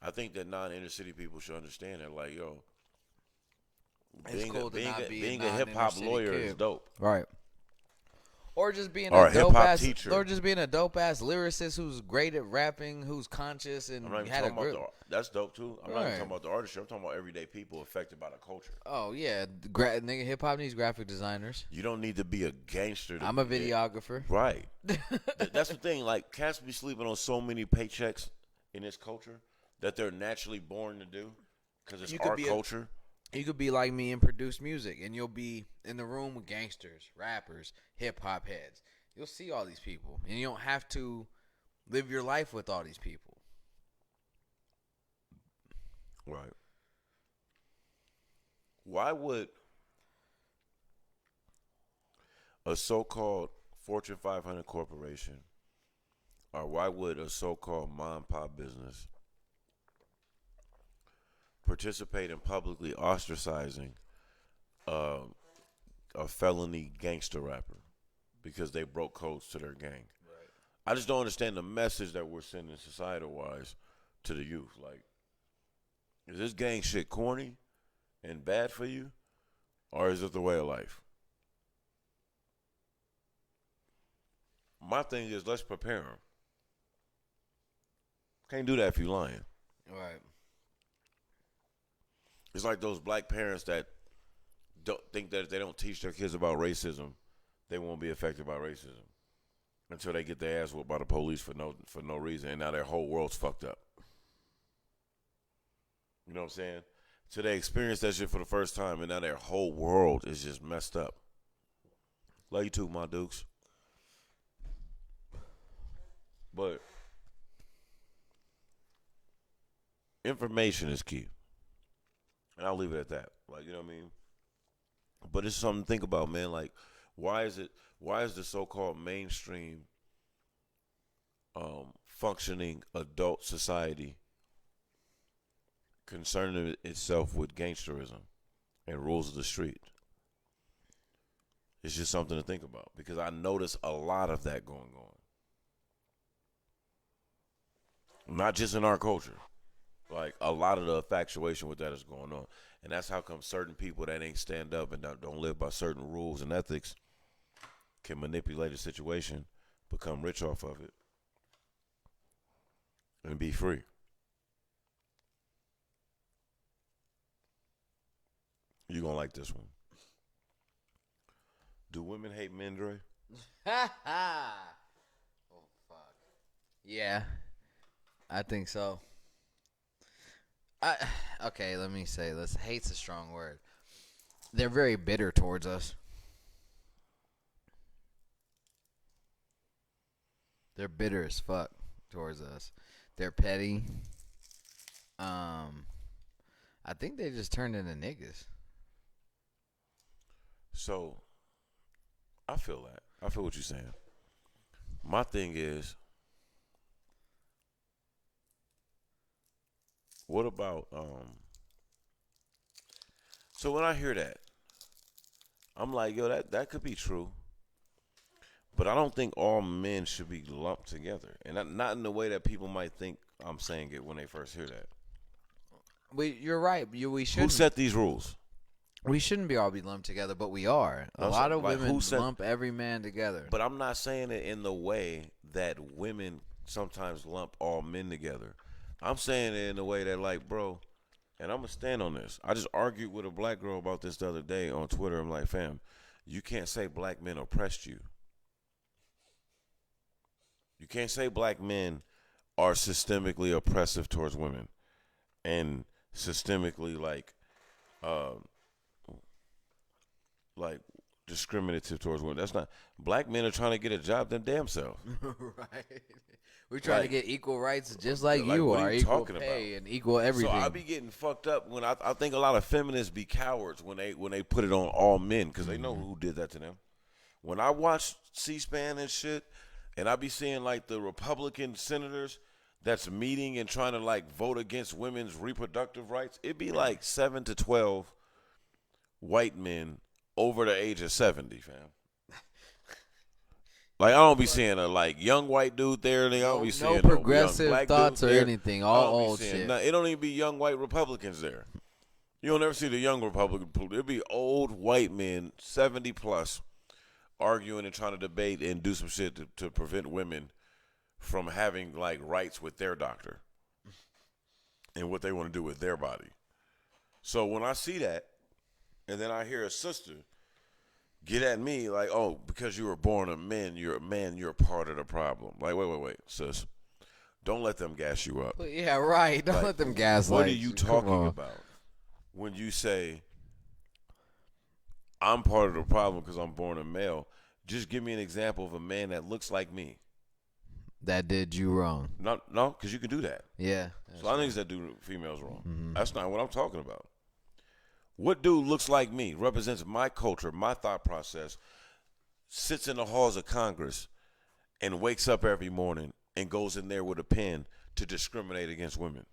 I think that non-inner city people should understand that, like, yo, being a hip-hop lawyer is dope. Right. Or just being or a dope ass teacher. Or just being a dope ass lyricist who's great at rapping, who's conscious and I'm not even had a talking grip. about that's dope too. I'm not even Right. talking about the artistry. I'm talking about everyday people affected by the culture. Oh yeah, nigga, hip hop needs graphic designers. You don't need to be a gangster. I'm a videographer. Right. That's the thing. Like, cats be sleeping on so many paychecks in this culture that they're naturally born to do because it's our culture. You could be like me and produce music, and you'll be in the room with gangsters, rappers, hip-hop heads. You'll see all these people, and you don't have to live your life with all these people. Right. Why would a so-called Fortune 500 corporation, or why would a so-called mom and pop business participate in publicly ostracizing uh, a felony gangster rapper because they broke codes to their gang? Right. I just don't understand the message that we're sending societal-wise to the youth. Like, is this gang shit corny and bad for you, or is it the way of life? My thing is, let's prepare them. Can't do that if you lying. Right. It's like those black parents that don't think that if they don't teach their kids about racism, they won't be affected by racism until they get their ass whooped by the police for no reason, and now their whole world's fucked up. You know what I'm saying? So they experience that shit for the first time, and now their whole world is just messed up. Love you too, my dukes. But information is key. And I'll leave it at that. Like, you know what I mean? But it's something to think about, man. Like, why is the so-called mainstream functioning adult society concerning itself with gangsterism and rules of the street? It's just something to think about, because I notice a lot of that going on. Not just in our culture. Like, a lot of the infatuation with that is going on. And that's how come certain people that ain't stand up and don't live by certain rules and ethics can manipulate a situation, become rich off of it, and be free. You gonna like this one. Do women hate men, Dre? Oh, fuck. Yeah, I think so. Okay, let me say this. Hate's a strong word. They're very bitter towards us. They're bitter as fuck towards us. They're petty. I think they just turned into niggas. So, I feel that. I feel what you're saying. My thing is, what about, so when I hear that, I'm like, yo, that could be true. But I don't think all men should be lumped together. And not in the way that people might think I'm saying it when they first hear that. You're right. We Who shouldn't. set these rules? We shouldn't be all be lumped together, but we are. A lot of like, women lump every man together. But I'm not saying it in the way that women sometimes lump all men together. I'm saying it in the way that, like, bro, and I'm going to stand on this. I just argued with a black girl about this the other day on Twitter. I'm like, fam, you can't say black men oppressed you. You can't say black men are systemically oppressive towards women and systemically, like discriminative towards women. That's not. Black men are trying to get a job their damn self. Right. We're trying to get equal rights just like what you are are. you Equal talking pay about? and equal everything. So I be getting fucked up when I think a lot of feminists be cowards when they put it on all men, because they know who did that to them. When I watch C-SPAN and shit, and I be seeing like the Republican senators that's meeting and trying to like vote against women's reproductive rights, it be like 7 to 12 white men over the age of 70, fam. Like, I don't be seeing a like young white dude there. I don't be seeing no progressive young black thoughts dude or there. anything. All old shit. It don't even be young white Republicans there. You don't ever see the young Republican. It'll be old white men, 70 plus, arguing and trying to debate and do some shit to prevent women from having like rights with their doctor and what they want to do with their body. So when I see that, and then I hear a sister get at me like, oh, because you were born a man, you're part of the problem. Like, wait, sis. Don't let them gas you up. Yeah, right. Don't let them gaslight. What are you talking about when you say, I'm part of the problem because I'm born a male? Just give me an example of a man that looks like me. that did you wrong. No, because you can do that. Yeah. So I think that do females wrong. Mm-hmm. That's not what I'm talking about. What dude looks like me, represents my culture, my thought process, sits in the halls of Congress, and wakes up every morning and goes in there with a pen to discriminate against women?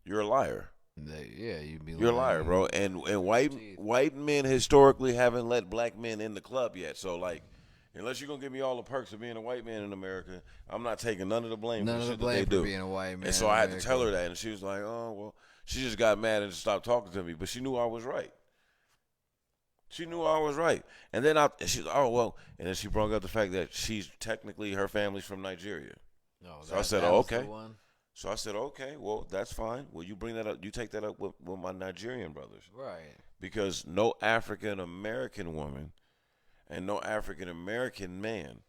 You're a liar. Yeah, you'd be. You're a liar, bro. And white men historically haven't let black men in the club yet. So like, unless you're gonna give me all the perks of being a white man in America, I'm not taking none of the blame None for of the the shit that blame they for do. being a white man. And so I had to tell her that, and she was like, "Oh well." She just got mad and stopped talking to me, but she knew I was right. She knew I was right. And then she's oh well, and then she brought up the fact that she's technically her family's from Nigeria. No, So I said, "Oh, okay." So I said, "Okay, well that's fine. Well, you bring that up. You take that up with my Nigerian brothers, Right? because no African American woman and no African American man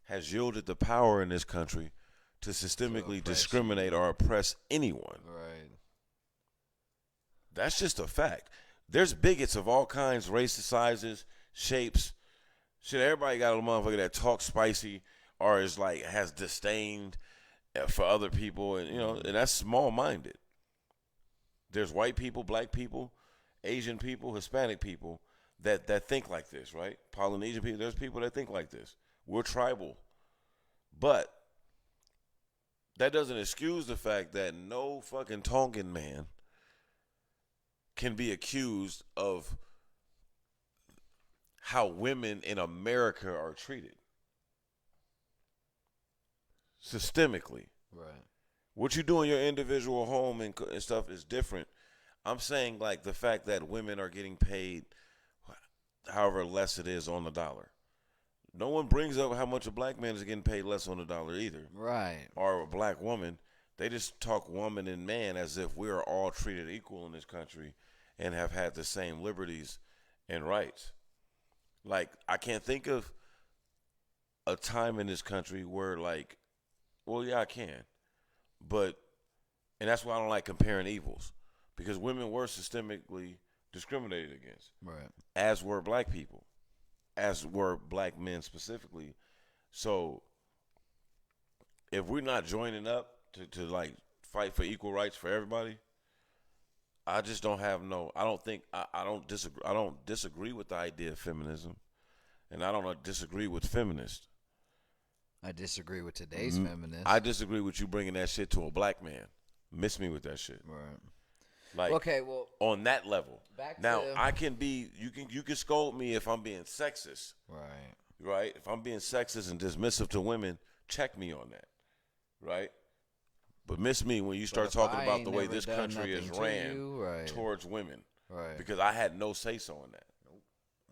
has yielded the power in this country to systemically discriminate or oppress anyone. Right. That's just a fact. There's bigots of all kinds, races, sizes, shapes. Shit, everybody got a motherfucker that talks spicy or is like has disdain for other people, and and that's small-minded. There's white people, black people, Asian people, Hispanic people that think like this, right? Polynesian people. There's people that think like this. We're tribal, but that doesn't excuse the fact that no fucking Tongan man can be accused of how women in America are treated systemically. Right. What you do in your individual home and stuff is different. I'm saying like the fact that women are getting paid however less it is on the dollar. No one brings up how much a black man is getting paid less on the dollar either. Right. Or a black woman. They just talk woman and man as if we are all treated equal in this country and have had the same liberties and rights. Like, I can't think of a time in this country where, like, well, yeah, I can. But, and that's why I don't like comparing evils. Because women were systemically discriminated against. Right. As were black people. As were black men specifically. So, if we're not joining up to like, fight for equal rights for everybody, I just don't have I don't disagree with the idea of feminism, and I don't disagree with feminists. I disagree with today's feminists. I disagree with you bringing that shit to a black man. Miss me with that shit. Right. Like, okay, well, on that level. Now, to, I can be, you can scold me if I'm being sexist. Right. Right? If I'm being sexist and dismissive to women, check me on that. Right? But miss me when you start talking about the way this country is ran towards women. Right. Because I had no say-so in that. Nope.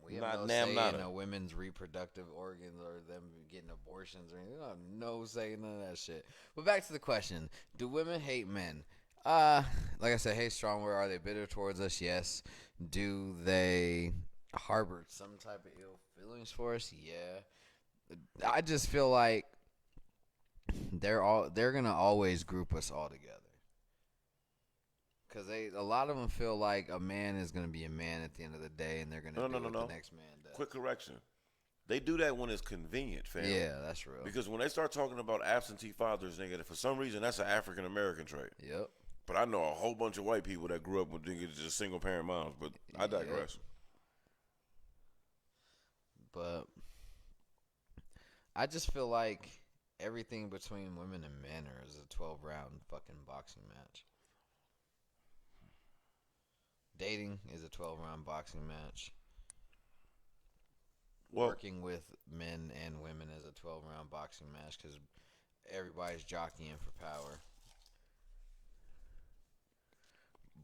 We have no say in women's reproductive organs or them getting abortions or anything. No say in none of that shit. But back to the question. Do women hate men? Like I said, hate strong word. Are they bitter towards us? Yes. Do they harbor some type of ill feelings for us? Yeah. I just feel like they're gonna always group us all together, because a lot of them feel like a man is gonna be a man at the end of the day, and they're gonna do what the next man does. Quick correction: they do that when it's convenient, fam. Yeah, that's real. Because when they start talking about absentee fathers, nigga, for some reason that's an African American trait. Yep. But I know a whole bunch of white people that grew up with just single parent moms. But I digress. Yep. But I just feel like everything between women and men is a 12-round fucking boxing match. Dating is a 12-round boxing match. Well, working with men and women is a 12-round boxing match because everybody's jockeying for power.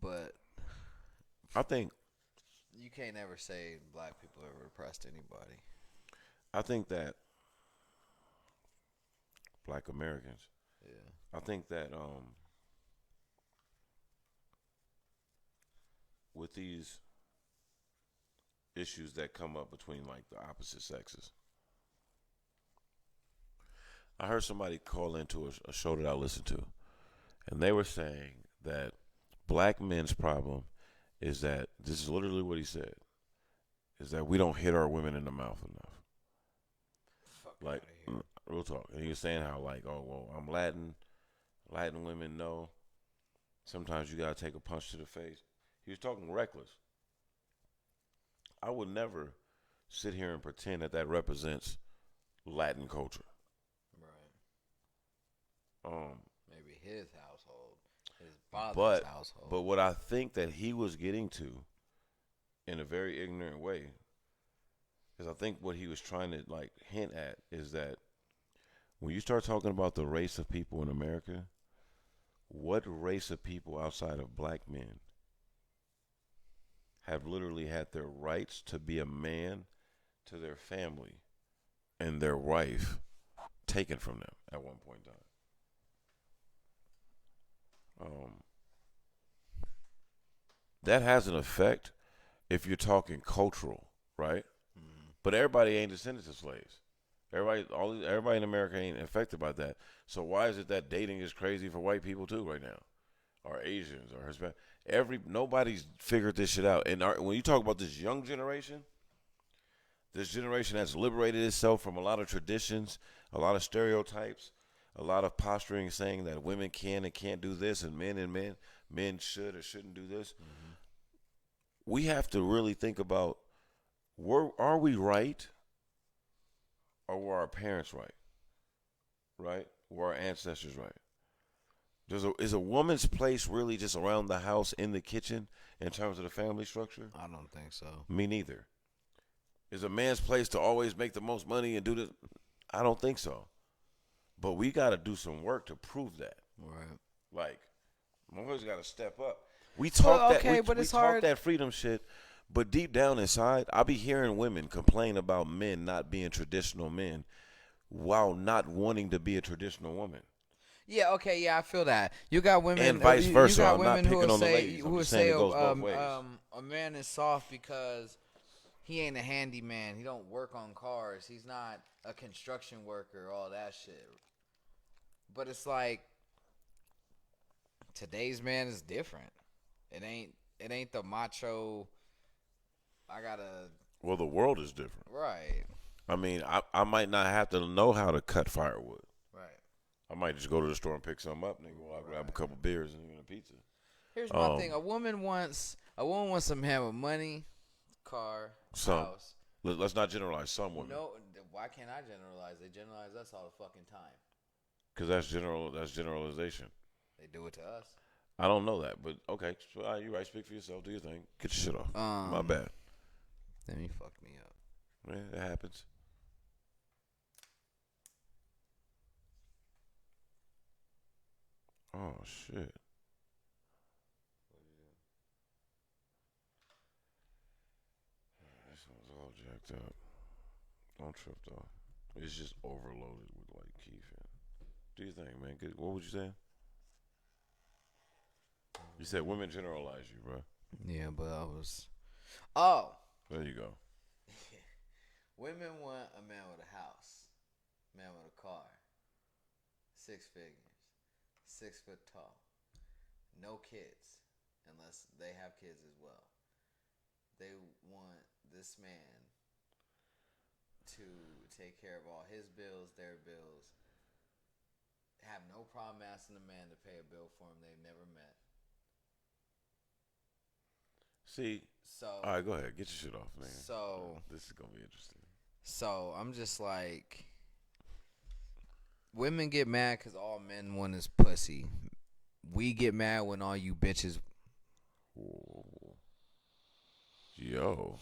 But I think you can't ever say black people ever oppressed anybody. I think that black Americans. Yeah. I think that with these issues that come up between like the opposite sexes. I heard somebody call into a show that I listened to, and they were saying that black men's problem is that, this is literally what he said, is that we don't hit our women in the mouth enough. Fuck Like, Real talk. And he was saying how like, oh well, I'm Latin. Latin women know. Sometimes you gotta take a punch to the face. He was talking reckless. I would never sit here and pretend that that represents Latin culture. Right. Um, Maybe his household, his father's but household. but what I think that he was getting to, in a very ignorant way, is I think what he was trying to like hint at is that when you start talking about the race of people in America, what race of people outside of black men have literally had their rights to be a man to their family and their wife taken from them at one point in time? That has an effect if you're talking cultural, right? Mm-hmm. But everybody ain't descendants of slaves. Everybody in America ain't affected by that. So why is it that dating is crazy for white people too right now, or Asians, or Hispanic? Nobody's figured this shit out. And when you talk about this young generation, this generation has liberated itself from a lot of traditions, a lot of stereotypes, a lot of posturing saying that women can and can't do this, and men should or shouldn't do this. Mm-hmm. We have to really think about, are we right, or were our parents right? Right? Were our ancestors right? Is a woman's place really just around the house in the kitchen in terms of the family structure? I don't think so. Me neither. Is a man's place to always make the most money and do this? I don't think so. But we got to do some work to prove that. Right. Like, motherfuckers got to step up. We talk but it's talk hard. that freedom shit, but deep down inside, I be hearing women complain about men not being traditional men while not wanting to be a traditional woman. Yeah, okay, yeah, I feel that. You got women And vice versa. You got I'm not women who picking will on the say ladies. I'm just saying it goes both ways. a man is soft because he ain't a handyman. He don't work on cars. He's not a construction worker, all that shit. But it's like today's man is different. It ain't the macho Well, the world is different. right. I mean, I might not have to know how to cut firewood. Right. I might just go to the store and pick something up, nigga. While I grab a couple beers and a pizza. Here's my thing. A woman wants some man with money, car, house. Let's not generalize some women. No, why can't I generalize? They generalize us all the fucking time. Because that's generalization. They do it to us. I don't know that, but okay. So, you're right. Speak for yourself. Do your thing. Get your shit off. My bad. Then he fucked me up. Yeah, it happens. Oh, shit. This one's all jacked up. Don't trip, though. It's just overloaded with, like, keef. Do you think, man? What would you say? You said women generalize you, bro. Yeah, but I was. Oh. There you go. Women want a man with a house, man with a car, 6 figures, 6 foot tall, no kids, unless they have kids as well. They want this man to take care of all his bills, their bills, have no problem asking the man to pay a bill for him they've never met. See, all right, go ahead. Get your shit off, man. So this is gonna be interesting. So I'm just like, women get mad because all men want is pussy. We get mad when all you bitches. Whoa. Yo,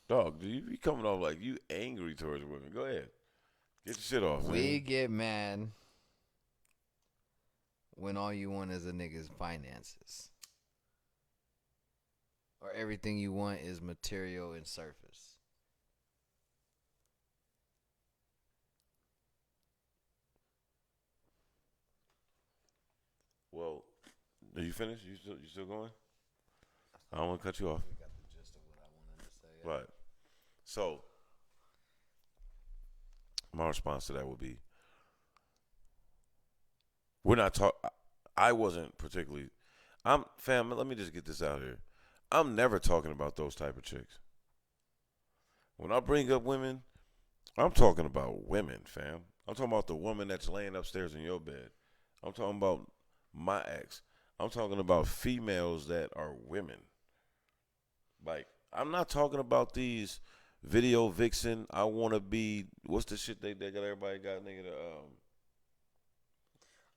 dog, do you be coming off like you angry towards women? Go ahead, get your shit off. We man. get mad when all you want is a nigga's finances. Or everything you want is material and surface. Well, are you finished? You still going? I don't want to cut you off. We got the gist of what I wanted to say. Right. So, my response to that would be, we're not talking. I wasn't particularly. Fam, let me just get this out here. I'm never talking about those type of chicks. When I bring up women, I'm talking about women, fam. I'm talking about the woman that's laying upstairs in your bed. I'm talking about my ex. I'm talking about females that are women. Like, I'm not talking about these video vixen. I want to be. What's the shit they got? Everybody got nigga.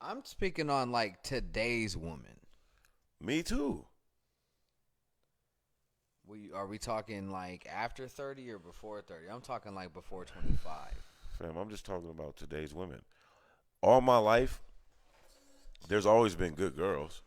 I'm speaking on like today's woman. Me too. Are we talking like after 30 or before 30? I'm talking like before 25. Fam, I'm just talking about today's women. All my life, there's always been good girls.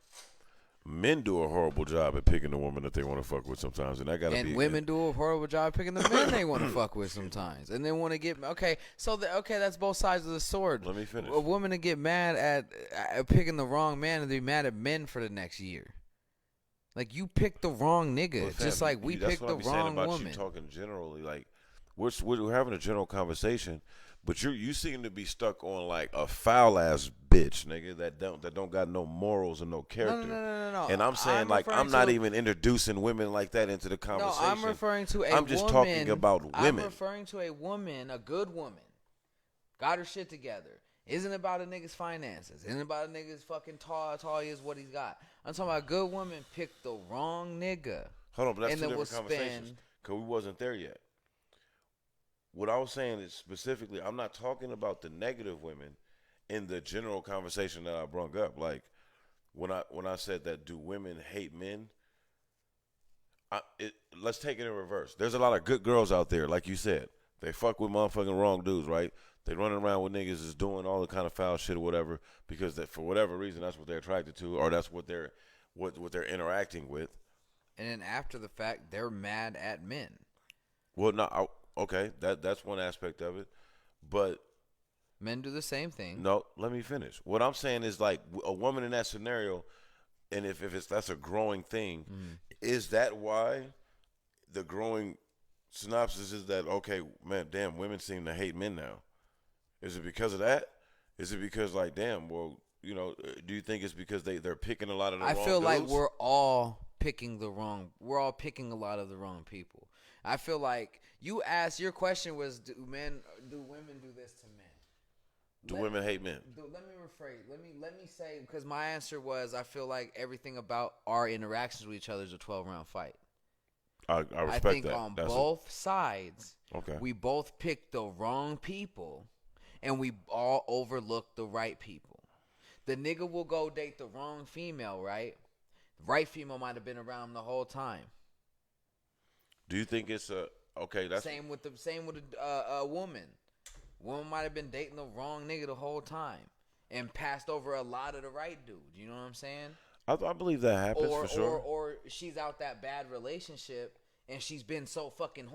Men do a horrible job at picking the woman that they want to fuck with sometimes, and that gotta be. And women do a horrible job picking the men they want to fuck with sometimes, and then want to get okay. So that's both sides of the sword. Let me finish. A woman to get mad at picking the wrong man and be mad at men for the next year. Like you picked the wrong nigga, Well, fam, just like we picked the wrong about woman. You talking generally, like we're having a general conversation, but you seem to be stuck on like a foul ass bitch, nigga, that don't got no morals and no character. No. And I'm saying I'm not even introducing women like that into the conversation. No, I'm referring to a I'm just woman, talking about women. I'm referring to a woman, a good woman, got her shit together. Isn't about a nigga's finances. Isn't about a nigga's fucking tall he is, what he's got. I'm talking about a good woman picked the wrong nigga. Hold on, but that's and two then different conversations. Because we wasn't there yet. What I was saying is specifically, I'm not talking about the negative women in the general conversation that I brought up. Like when I said that, do women hate men? Let's take it in reverse. There's a lot of good girls out there, like you said. They fuck with motherfucking wrong dudes, right? They running around with niggas is doing all the kind of foul shit or whatever because that for whatever reason that's what they're attracted to or that's what they're interacting with. And then after the fact, they're mad at men. Well, no, okay, that's one aspect of it, but men do the same thing. No, let me finish. What I'm saying is like a woman in that scenario, and if that's a growing thing, is that why the growing synopsis is that okay, man, damn, women seem to hate men now? Is it because of that? Is it because like, damn, well, you know, do you think it's because they're picking a lot of the wrong dudes? I feel like we're all picking a lot of the wrong people. I feel like your question was, do women do this to men? Do women hate men? Let me rephrase. Let me say, because my answer was, I feel like everything about our interactions with each other is a 12-round fight. I respect that. I think on both sides, okay, we both picked the wrong people, and we all overlooked the right people. The nigga will go date the wrong female, right? The right female might have been around the whole time. Do you think it's okay? That's same with a woman. Woman might have been dating the wrong nigga the whole time and passed over a lot of the right dude. You know what I'm saying? I believe that happens for sure. Or she's out that bad relationship and she's been so fucking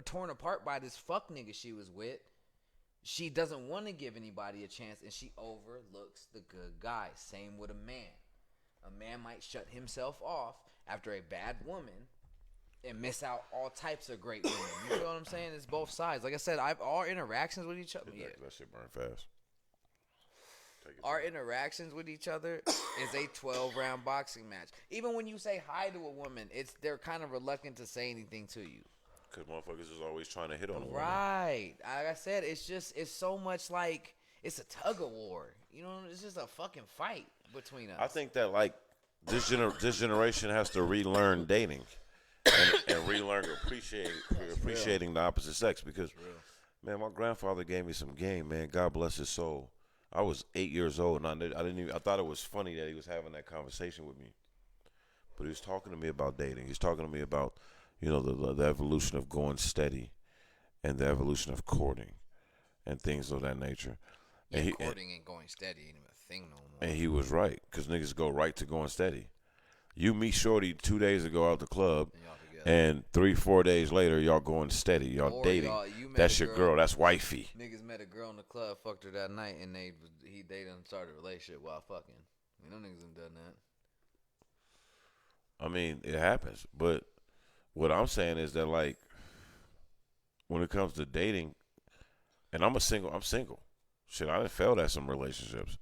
torn apart by this fuck nigga she was with. She doesn't want to give anybody a chance and she overlooks the good guy. Same with a man. A man might shut himself off after a bad woman and miss out all types of great women. You feel what I'm saying? It's both sides. Like I said, all interactions with each other. Yeah. That shit burn fast. Our interactions with each other is a 12-round boxing match. Even when you say hi to a woman, they're kind of reluctant to say anything to you. Because motherfuckers is always trying to hit on a woman. Right. Like I said, it's so much like it's a tug of war. You know, it's just a fucking fight between us. I think that like this generation has to relearn dating and relearn appreciating the opposite sex because, man, my grandfather gave me some game, man. God bless his soul. I was 8 years old, and I thought it was funny that he was having that conversation with me. But he was talking to me about dating. He's talking to me about, you know, the evolution of going steady and the evolution of courting and things of that nature. Yeah, and courting and going steady ain't even a thing no more. And he was right, because niggas go right to going steady. You meet Shorty 2 days ago out the club, and 3-4 days later, y'all going steady. Y'all dating. That's your girl. That's wifey. Niggas met a girl in the club, fucked her that night, and they done started a relationship while fucking. I mean, them niggas done that. I mean, it happens. But what I'm saying is that, like, when it comes to dating, and I'm single. Shit, I done failed at some relationships.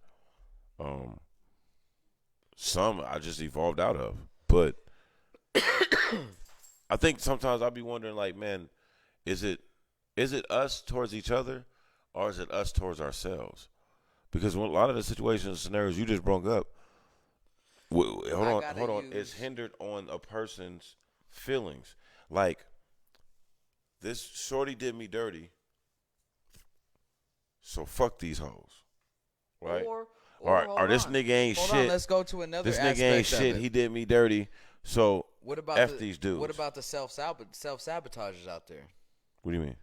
Some I just evolved out of. But I think sometimes I'll be wondering, like, man, is it us towards each other, or is it us towards ourselves? Because when a lot of the situations and scenarios you just brought up, hold on, it's hindered on a person's feelings. Like, this shorty did me dirty, so fuck these hoes, right? Or this nigga ain't shit. Hold on, let's go to another This aspect nigga ain't shit. of it. He did me dirty, so What about F these dudes. What about the self-sabotagers out there? What do you mean?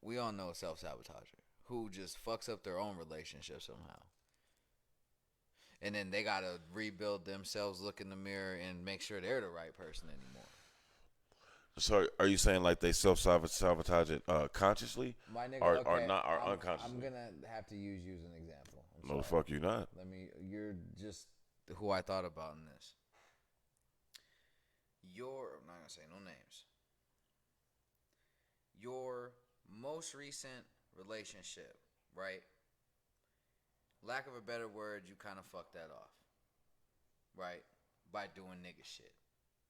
We all know a self-sabotager who just fucks up their own relationship somehow. And then they got to rebuild themselves, look in the mirror, and make sure they're the right person anymore. So are you saying like they self-sabotage it consciously My nigga, or not, or unconsciously? I'm going to have to use you as an example. No, the fuck you not. You're just who I thought about in this. I'm not going to say no names. Your most recent relationship, right? Lack of a better word, you kind of fucked that off, right? By doing nigga shit.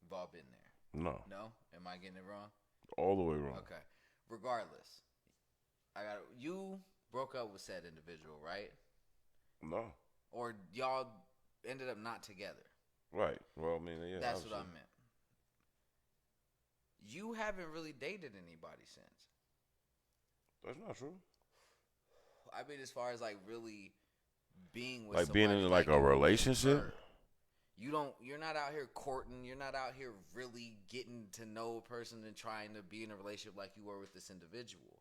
We've all been there. No. No? Am I getting it wrong? All the way wrong. Okay. Regardless, you broke up with said individual, right? No. Or y'all ended up not together. Right. Well, I mean, yeah. That's obviously. what I meant. You haven't really dated anybody since. That's not true. I mean, as far as like really being with like somebody, being in like a relationship. You're not out here courting. You're not out here really getting to know a person and trying to be in a relationship like you were with this individual.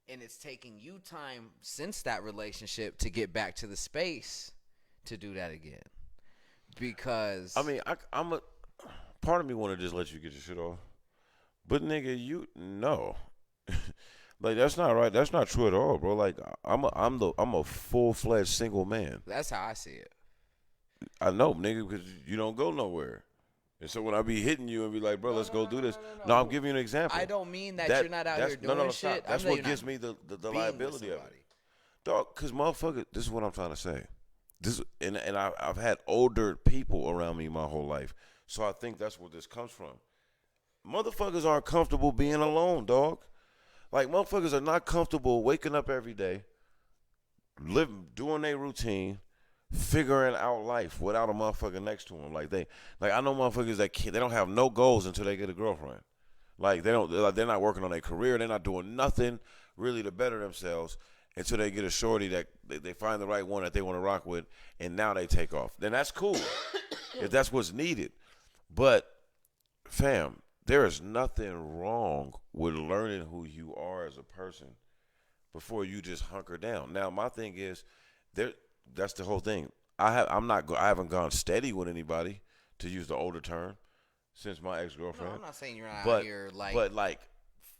And it's taking you time since that relationship to get back to the space to do that again. Because I mean, I'm a part of me want to just let you get your shit off, but nigga, you no, like that's not right. That's not true at all, bro. Like I'm a full-fledged single man. that's how I see it. I know, nigga, because you don't go nowhere. And so when I be hitting you and be like, bro, let's go do this. No, I'm giving you an example. I don't mean that you're not out here doing shit. That's what gives me the liability of it. Dog, because motherfucker, this is what I'm trying to say. And I've had older people around me my whole life. So I think that's where this comes from. Motherfuckers aren't comfortable being alone, dog. Like, motherfuckers are not comfortable waking up every day, doing their routine, figuring out life without a motherfucker next to them. Like I know motherfuckers that they don't have no goals until they get a girlfriend. Like they're not working on their career. They're not doing nothing really to better themselves until they get a shorty that they find the right one that they want to rock with, and now they take off. Then that's cool if that's what's needed. But fam, there is nothing wrong with learning who you are as a person before you just hunker down. Now my thing is that's the whole thing. I haven't gone steady with anybody, to use the older term, since my ex-girlfriend. No, I'm not saying you're not out here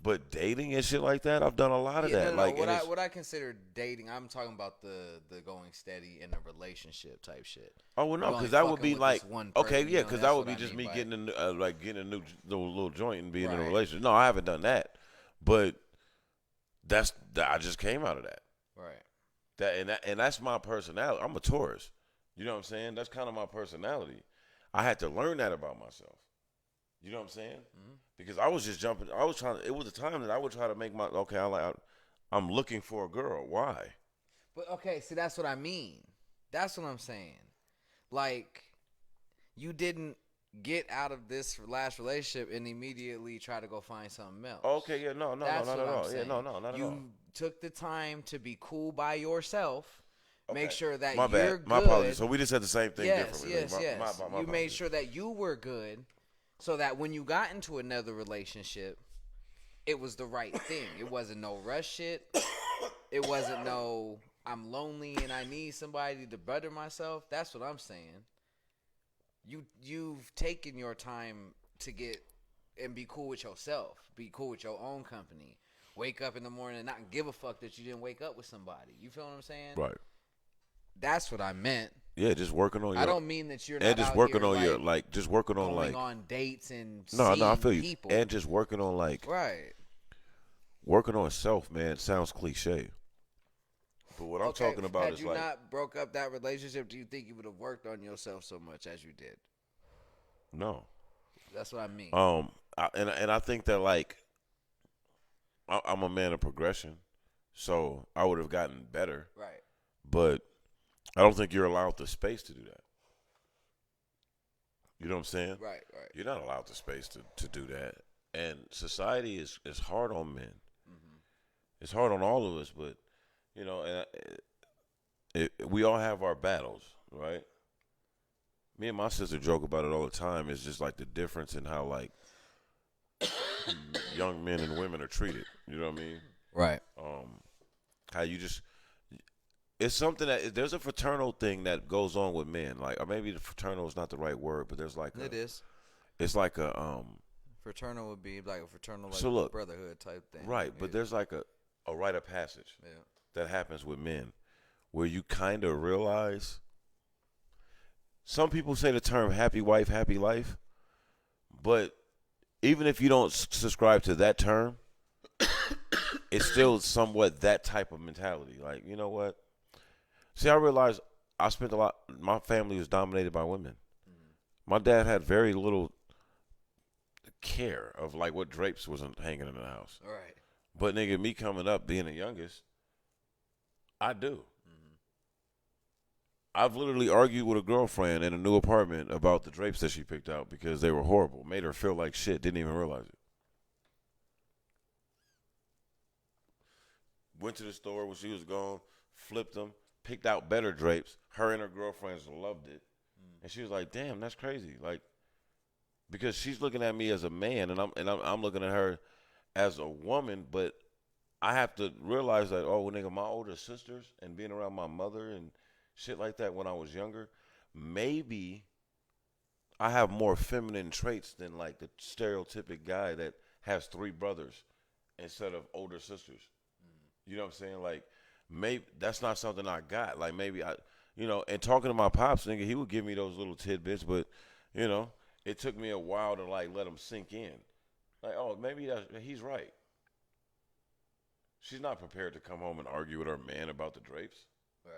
but dating and shit like that, I've done a lot of that. No, what I consider dating, I'm talking about the going steady in a relationship type shit. Oh well, no, because that would be like okay, yeah, because that would be just me getting a new little joint and being in a relationship. No, I haven't done that, but I just came out of that. Right. And that's my personality. I'm a Taurus. You know what I'm saying? That's kind of my personality. I had to learn that about myself. You know what I'm saying? Mm-hmm. Because I was just jumping. It was a time that I would try to make I'm looking for a girl. Why? But okay, see, that's what I mean. That's what I'm saying. Like, you didn't get out of this last relationship and immediately try to go find something else. Okay, yeah, no, not at all. Yeah, no, not at all. You took the time to be cool by yourself. Okay. Make sure that my you're bad. good. My apologies. So we just said the same thing differently. Yes. My made sure that you were good, so that when you got into another relationship, it was the right thing. It wasn't no rush shit. It wasn't no I'm lonely and I need somebody to better myself. That's what I'm saying. You've taken your time to get and be cool with yourself. Be cool with your own company. Wake up in the morning and not give a fuck that you didn't wake up with somebody. You feel what I'm saying? Right. That's what I meant. Yeah, just working on your. I don't mean that you're not and just out working here, on your just working on going on dates and no, I feel people. you. And just working on working on self, man. Sounds cliche. But what I'm talking about is had you not broke up that relationship, do you think you would have worked on yourself so much as you did? No. That's what I mean. And I think that I'm a man of progression. So I would have gotten better. Right. But I don't think you're allowed the space to do that. You know what I'm saying? Right. You're not allowed the space to do that. And society is hard on men. Mm-hmm. It's hard on all of us, but, you know, we all have our battles, right? Me and my sister joke about it all the time. It's just like the difference in how, like, young men and women are treated. You know what I mean? Right. How you just, it's something that, there's a fraternal thing that goes on with men. Like, or maybe the fraternal is not the right word, but there's like It is. It's like a, Fraternal would be like a fraternal, like So look, brotherhood type thing. right, but there's like a rite of passage that happens with men where you kind of realize, some people say the term happy wife, happy life, but even if you don't subscribe to that term, it's still somewhat that type of mentality. Like, you know what? See, I realized I spent a lot, my family was dominated by women. My dad had very little care of like what drapes wasn't hanging in the house. Right. But nigga, me coming up being the youngest, I do. I've literally argued with a girlfriend in a new apartment about the drapes that she picked out because they were horrible. Made her feel like shit. Didn't even realize it. Went to the store when she was gone, flipped them, picked out better drapes. Her and her girlfriends loved it. And she was like, damn, that's crazy. Like, because she's looking at me as a man and I'm looking at her as a woman, but I have to realize that, oh, nigga, my older sisters and being around my mother and shit like that when I was younger, maybe I have more feminine traits than like the stereotypic guy that has 3 brothers instead of older sisters. You know what I'm saying? Like, maybe that's not something I got. Like, maybe I, you know, and talking to my pops, nigga, he would give me those little tidbits, but, you know, it took me a while to like let him sink in. Like, oh, maybe he's right. She's not prepared to come home and argue with her man about the drapes. Right.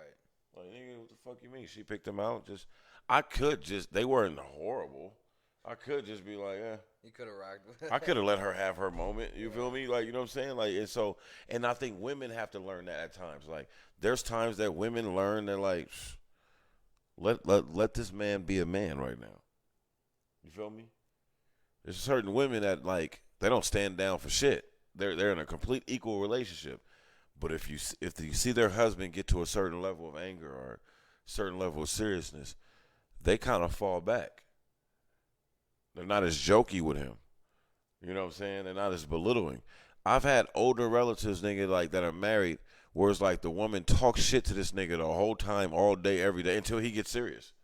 Like, nigga, what the fuck you mean? She picked them out. I could just, they weren't horrible. I could just be like, You could have rocked with it. I could have let her have her moment. You feel me? Like, you know what I'm saying? Like, and so, and I think women have to learn that at times. Like, there's times that women learn that, like, let this man be a man right now. You feel me? There's certain women that, like, they don't stand down for shit. They're in a complete equal relationship. But if you see their husband get to a certain level of anger or a certain level of seriousness, they kind of fall back. They're not as jokey with him. You know what I'm saying? They're not as belittling. I've had older relatives, nigga, like that are married, where it's like the woman talks shit to this nigga the whole time, all day, every day, until he gets serious.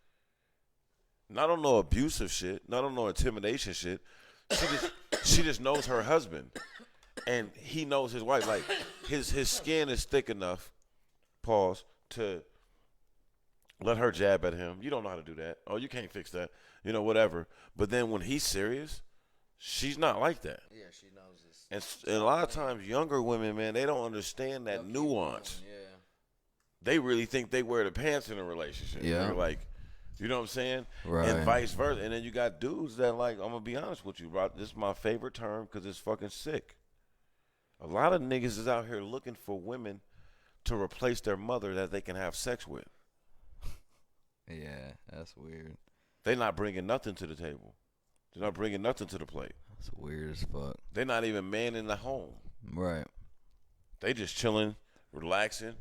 Not on no abusive shit, not on no intimidation shit. She just knows her husband, and he knows his wife. Like, his skin is thick enough, pause, to let her jab at him. You don't know how to do that. Oh, you can't fix that. You know, whatever. But then when he's serious, she's not like that. Yeah, she knows this. And a lot of times, younger women, man, they don't understand that nuance. Yeah. They really think they wear the pants in a relationship. Yeah. They're like, you know what I'm saying? Right. And vice versa. And then you got dudes that, like, I'm going to be honest with you, bro. This is my favorite term because it's fucking sick. A lot of niggas is out here looking for women to replace their mother that they can have sex with. Yeah, that's weird. They're not bringing nothing to the table. They're not bringing nothing to the plate. That's weird as fuck. They're not even manning the home. Right. They just chilling, relaxing,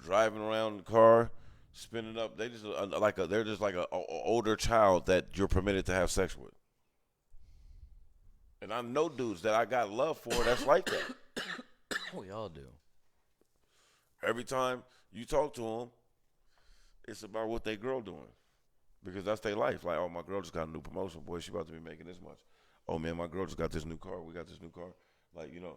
driving around the car, spinning up. They're just like a older child that you're permitted to have sex with. And I know dudes that I got love for that's like that. We all do. Every time you talk to them, it's about what they girl doing. Because that's their life. Like, oh, my girl just got a new promotion. Boy, she about to be making this much. Oh, man, my girl just got this new car. We got this new car. Like, you know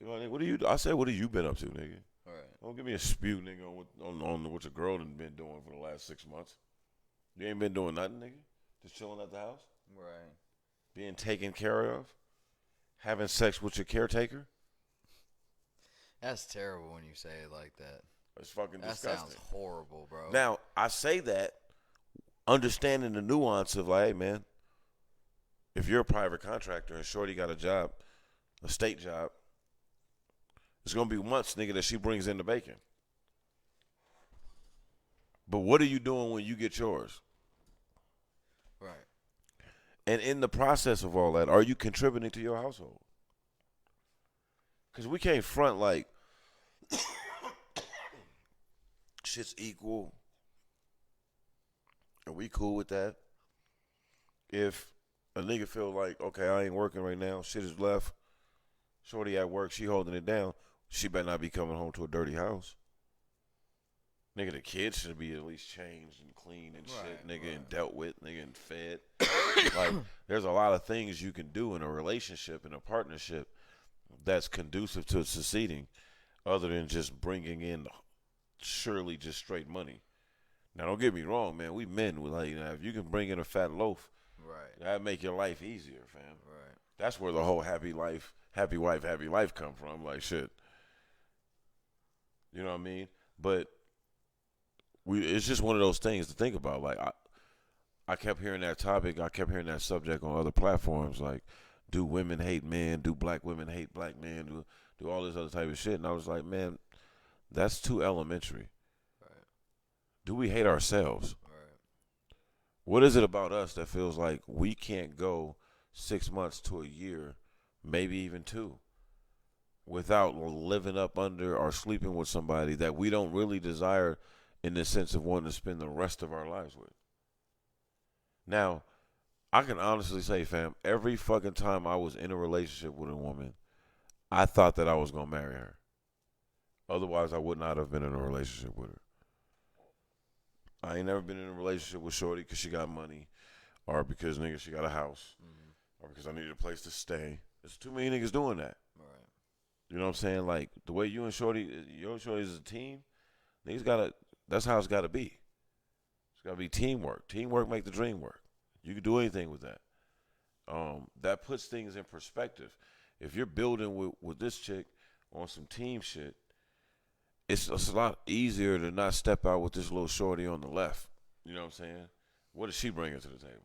what I mean? What do you do? I said, what have you been up to, nigga? All right. Don't give me a spew, nigga, on what your girl done been doing for the last 6 months. You ain't been doing nothing, nigga. Just chilling at the house. Right. Being taken care of. Having sex with your caretaker. That's terrible when you say it like that. It's fucking That disgusting. sounds horrible, bro. Now, I say that understanding the nuance of, like, hey, man, if you're a private contractor and Shorty got a job, a state job, It's gonna be months, nigga, that she brings in the bacon. But what are you doing when you get yours? Right. And in the process of all that, are you contributing to your household? Because we can't front like shit's equal. Are we cool with that? If a nigga feel like, okay, I ain't working right now, shit is left, shorty at work, she holding it down, she better not be coming home to a dirty house. Nigga, the kids should be at least changed and clean and shit, nigga, and dealt with, nigga, and fed. Like, there's a lot of things you can do in a relationship, in a partnership, that's conducive to succeeding, other than just bringing in surely just straight money. Now, don't get me wrong, man. We men, like, if you can bring in a fat loaf, that'd make your life easier, fam. Right. That's where the whole happy wife, happy life come from. Like, shit. You know what I mean? But it's just one of those things to think about. Like, I kept hearing that topic. I kept hearing that subject on other platforms. Like, do women hate men? Do black women hate black men? Do all this other type of shit? And I was like, man, that's too elementary. Right. Do we hate ourselves? Right. What is it about us that feels like we can't go 6 months to a year, maybe even 2, without living up under or sleeping with somebody that we don't really desire in the sense of wanting to spend the rest of our lives with? Now, I can honestly say, fam, every fucking time I was in a relationship with a woman, I thought that I was going to marry her. Otherwise, I would not have been in a relationship with her. I ain't never been in a relationship with shorty because she got money, or because, nigga, she got a house, or because I needed a place to stay. There's too many niggas doing that. Right. You know what I'm saying? Like, the way you and shorty is a team, niggas gotta, that's how it's gotta be. It's gotta be teamwork. Teamwork make the dream work. You can do anything with that. That puts things in perspective. If you're building with this chick on some team shit, it's a lot easier to not step out with this little shorty on the left. You know what I'm saying? What is she bringing to the table?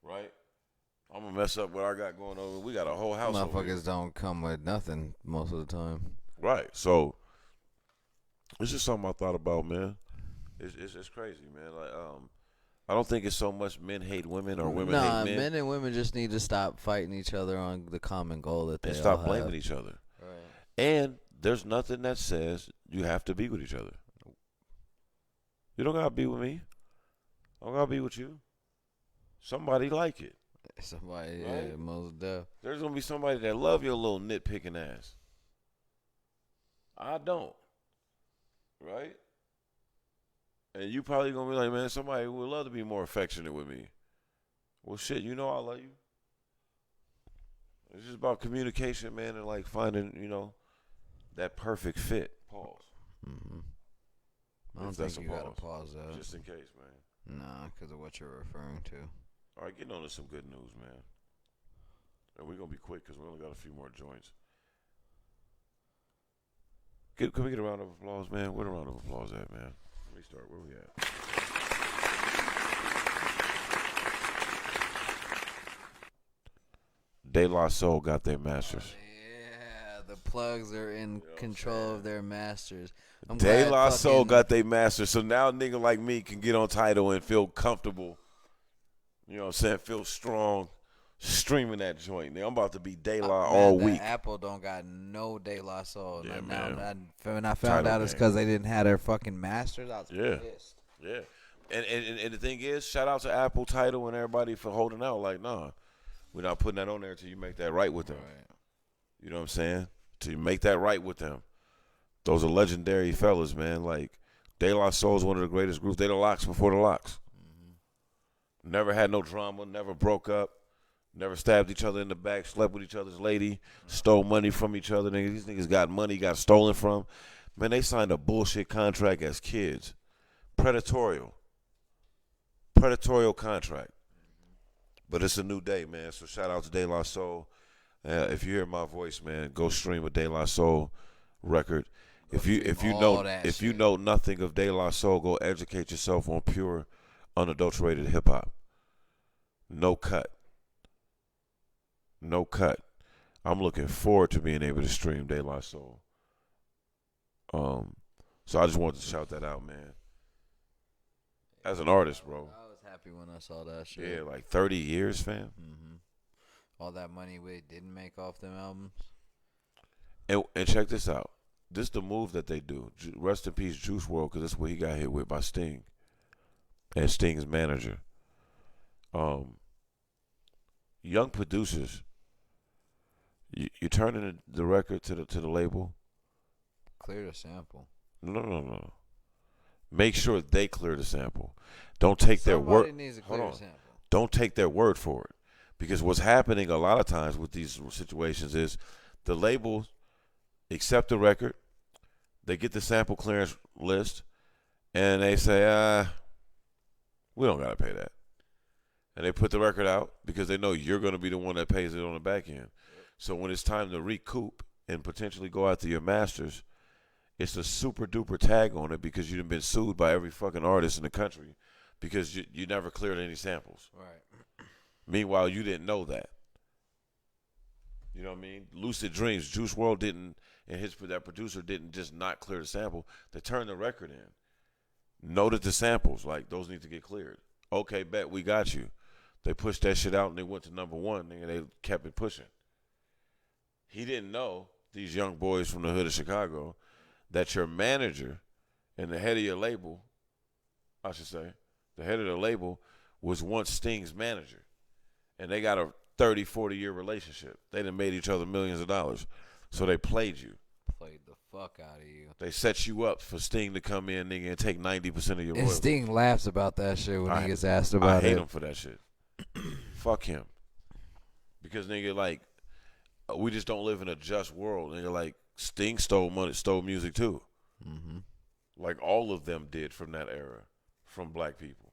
Right? I'm going to mess up what I got going on. We got a whole house. Motherfuckers don't come with nothing most of the time. Right. So, it's just something I thought about, man. It's crazy, man. Like, I don't think it's so much men hate women or women hate men. Men and women just need to stop fighting each other on the common goal that they and all stop have. blaming each other. Right. And there's nothing that says you have to be with each other. You don't gotta be with me. I don't gotta be with you. Somebody like it. Somebody, right? Yeah, most deaf. There's gonna be somebody that love your little nitpicking ass. I don't. Right? And you probably gonna be like, man, somebody would love to be more affectionate with me. Well, shit, you know I love you. It's just about communication, man, and like finding, that perfect fit. Pause. Mm-hmm. I don't think you gotta pause that. Just in case, man. Nah, because of what you're referring to. All right, getting on to some good news, man. And we're gonna be quick because we only got a few more joints. Can we get a round of applause, man? Where the round of applause at, man? Let me start. Where we at? De La Soul got their masters. Yeah, the plugs are in control of their masters. De La Soul got their masters, so now a nigga like me can get on Tidal and feel comfortable. You know what I'm saying? Feel strong. Streaming that joint. Now, I'm about to be De La all week. Apple don't got no De La Soul. Yeah, When I found out it's because they didn't have their fucking masters, I was pissed. Yeah. And the thing is, shout out to Apple, Tidal, and everybody for holding out. Like, nah, we're not putting that on there until you make that right with them. Right. You know what I'm saying? Till you make that right with them. Those are legendary fellas, man. Like, De La Soul is one of the greatest groups. They the Locks before the Locks. Mm-hmm. Never had no drama, never broke up. Never stabbed each other in the back, slept with each other's lady, stole money from each other. These niggas got money, got stolen from. Man, they signed a bullshit contract as kids. Predatorial contract. But it's a new day, man. So shout out to De La Soul. If you hear my voice, man, go stream a De La Soul record. If you know nothing of De La Soul, go educate yourself on pure, unadulterated hip hop. No cut. I'm looking forward to being able to stream De La Soul. So I just wanted to shout that out, man. As an artist, bro. I was happy when I saw that shit. Yeah, like 30 years, fam. All that money we didn't make off them albums. And check this out. This is the move that they do. Rest in peace, Juice WRLD, because that's what he got hit with by Sting as Sting's manager. Young producers, you turning the record to the label. Clear the sample. No. Make sure they clear the sample. Don't take their word. Somebody needs to clear the sample. Don't take their word for it, because what's happening a lot of times with these situations is the label accept the record, they get the sample clearance list, and they say, we don't gotta pay that, and they put the record out because they know you're going to be the one that pays it on the back end. So when it's time to recoup and potentially go after your masters, it's a super duper tag on it because you've been sued by every fucking artist in the country because you never cleared any samples. Right. Meanwhile, you didn't know that. You know what I mean? Lucid Dreams, Juice WRLD didn't, and that producer didn't just not clear the sample. They turned the record in. Noted the samples, like those need to get cleared. Okay, bet, we got you. They pushed that shit out and they went to number one, and they kept it pushing. He didn't know, these young boys from the hood of Chicago, that your manager and the head of your label, I should say, the head of the label was once Sting's manager. And they got a 30, 40-year relationship. They done made each other millions of dollars. So they played you. Played the fuck out of you. They set you up for Sting to come in, nigga, and take 90% of your royalties. And Sting laughs about that shit when he gets asked about it. I hate him for that shit. Fuck him. Because, nigga, like, we just don't live in a just world. Nigga, like, Sting stole money, stole music too. Mm-hmm. Like all of them did from that era, from black people.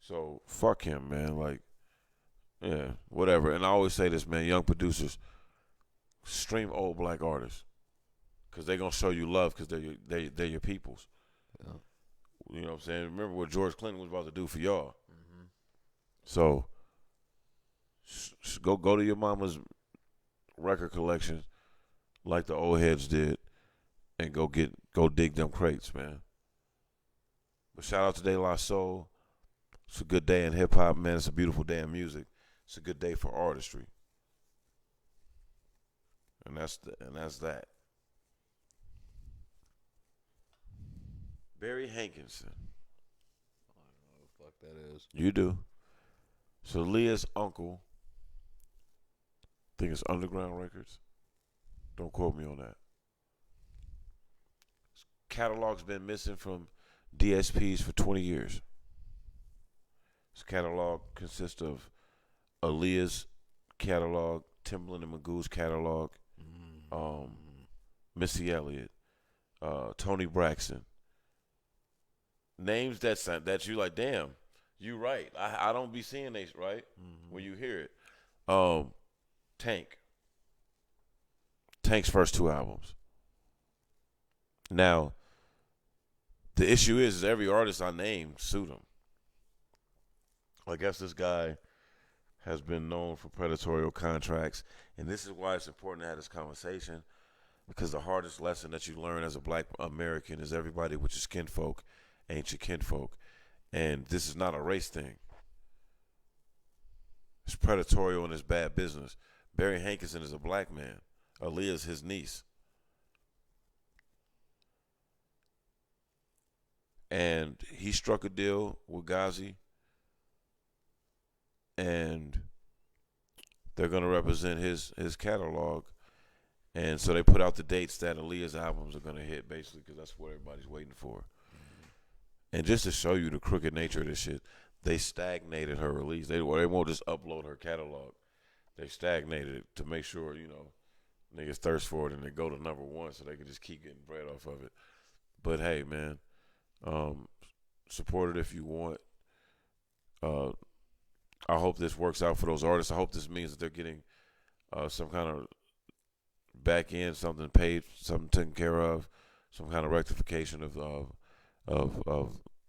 So fuck him, man. Like, yeah, whatever. And I always say this, man. Young producers, stream old black artists, cause they gonna show you love, cause they're your peoples. Yeah. You know what I'm saying? Remember what George Clinton was about to do for y'all. Mm-hmm. So go to your mama's record collection, like the old heads did, and go dig them crates, man. But shout out to De La Soul. It's a good day in hip hop, man. It's a beautiful day in music. It's a good day for artistry. And that's that. Barry Hankinson. I don't know what the fuck that is. You do. So Leah's uncle, I think it's Underground Records. Don't quote me on that. His catalog's been missing from DSPs for 20 years. His catalog consists of Aaliyah's catalog, Timbaland and Magoo's catalog, Missy Elliott, Tony Braxton. Names that you like, damn, you right. I don't be seeing these, right? Mm-hmm. When you hear it. Tank's first two albums. Now, the issue is every artist I named sued him. I guess this guy has been known for predatory contracts, and this is why it's important to have this conversation, because the hardest lesson that you learn as a black American is everybody with your kinfolk ain't your kinfolk, and this is not a race thing. It's predatory and it's bad business. Barry Hankinson is a black man. Aaliyah's his niece. And he struck a deal with Ghazi, and they're going to represent his catalog. And so they put out the dates that Aaliyah's albums are going to hit, basically, because that's what everybody's waiting for. And just to show you the crooked nature of this shit, they stagnated her release. They won't just upload her catalog. They stagnated it to make sure, niggas thirst for it and they go to number one so they can just keep getting bread off of it. But hey, man, support it if you want. I hope this works out for those artists. I hope this means that they're getting some kind of back end, something paid, something taken care of, some kind of rectification of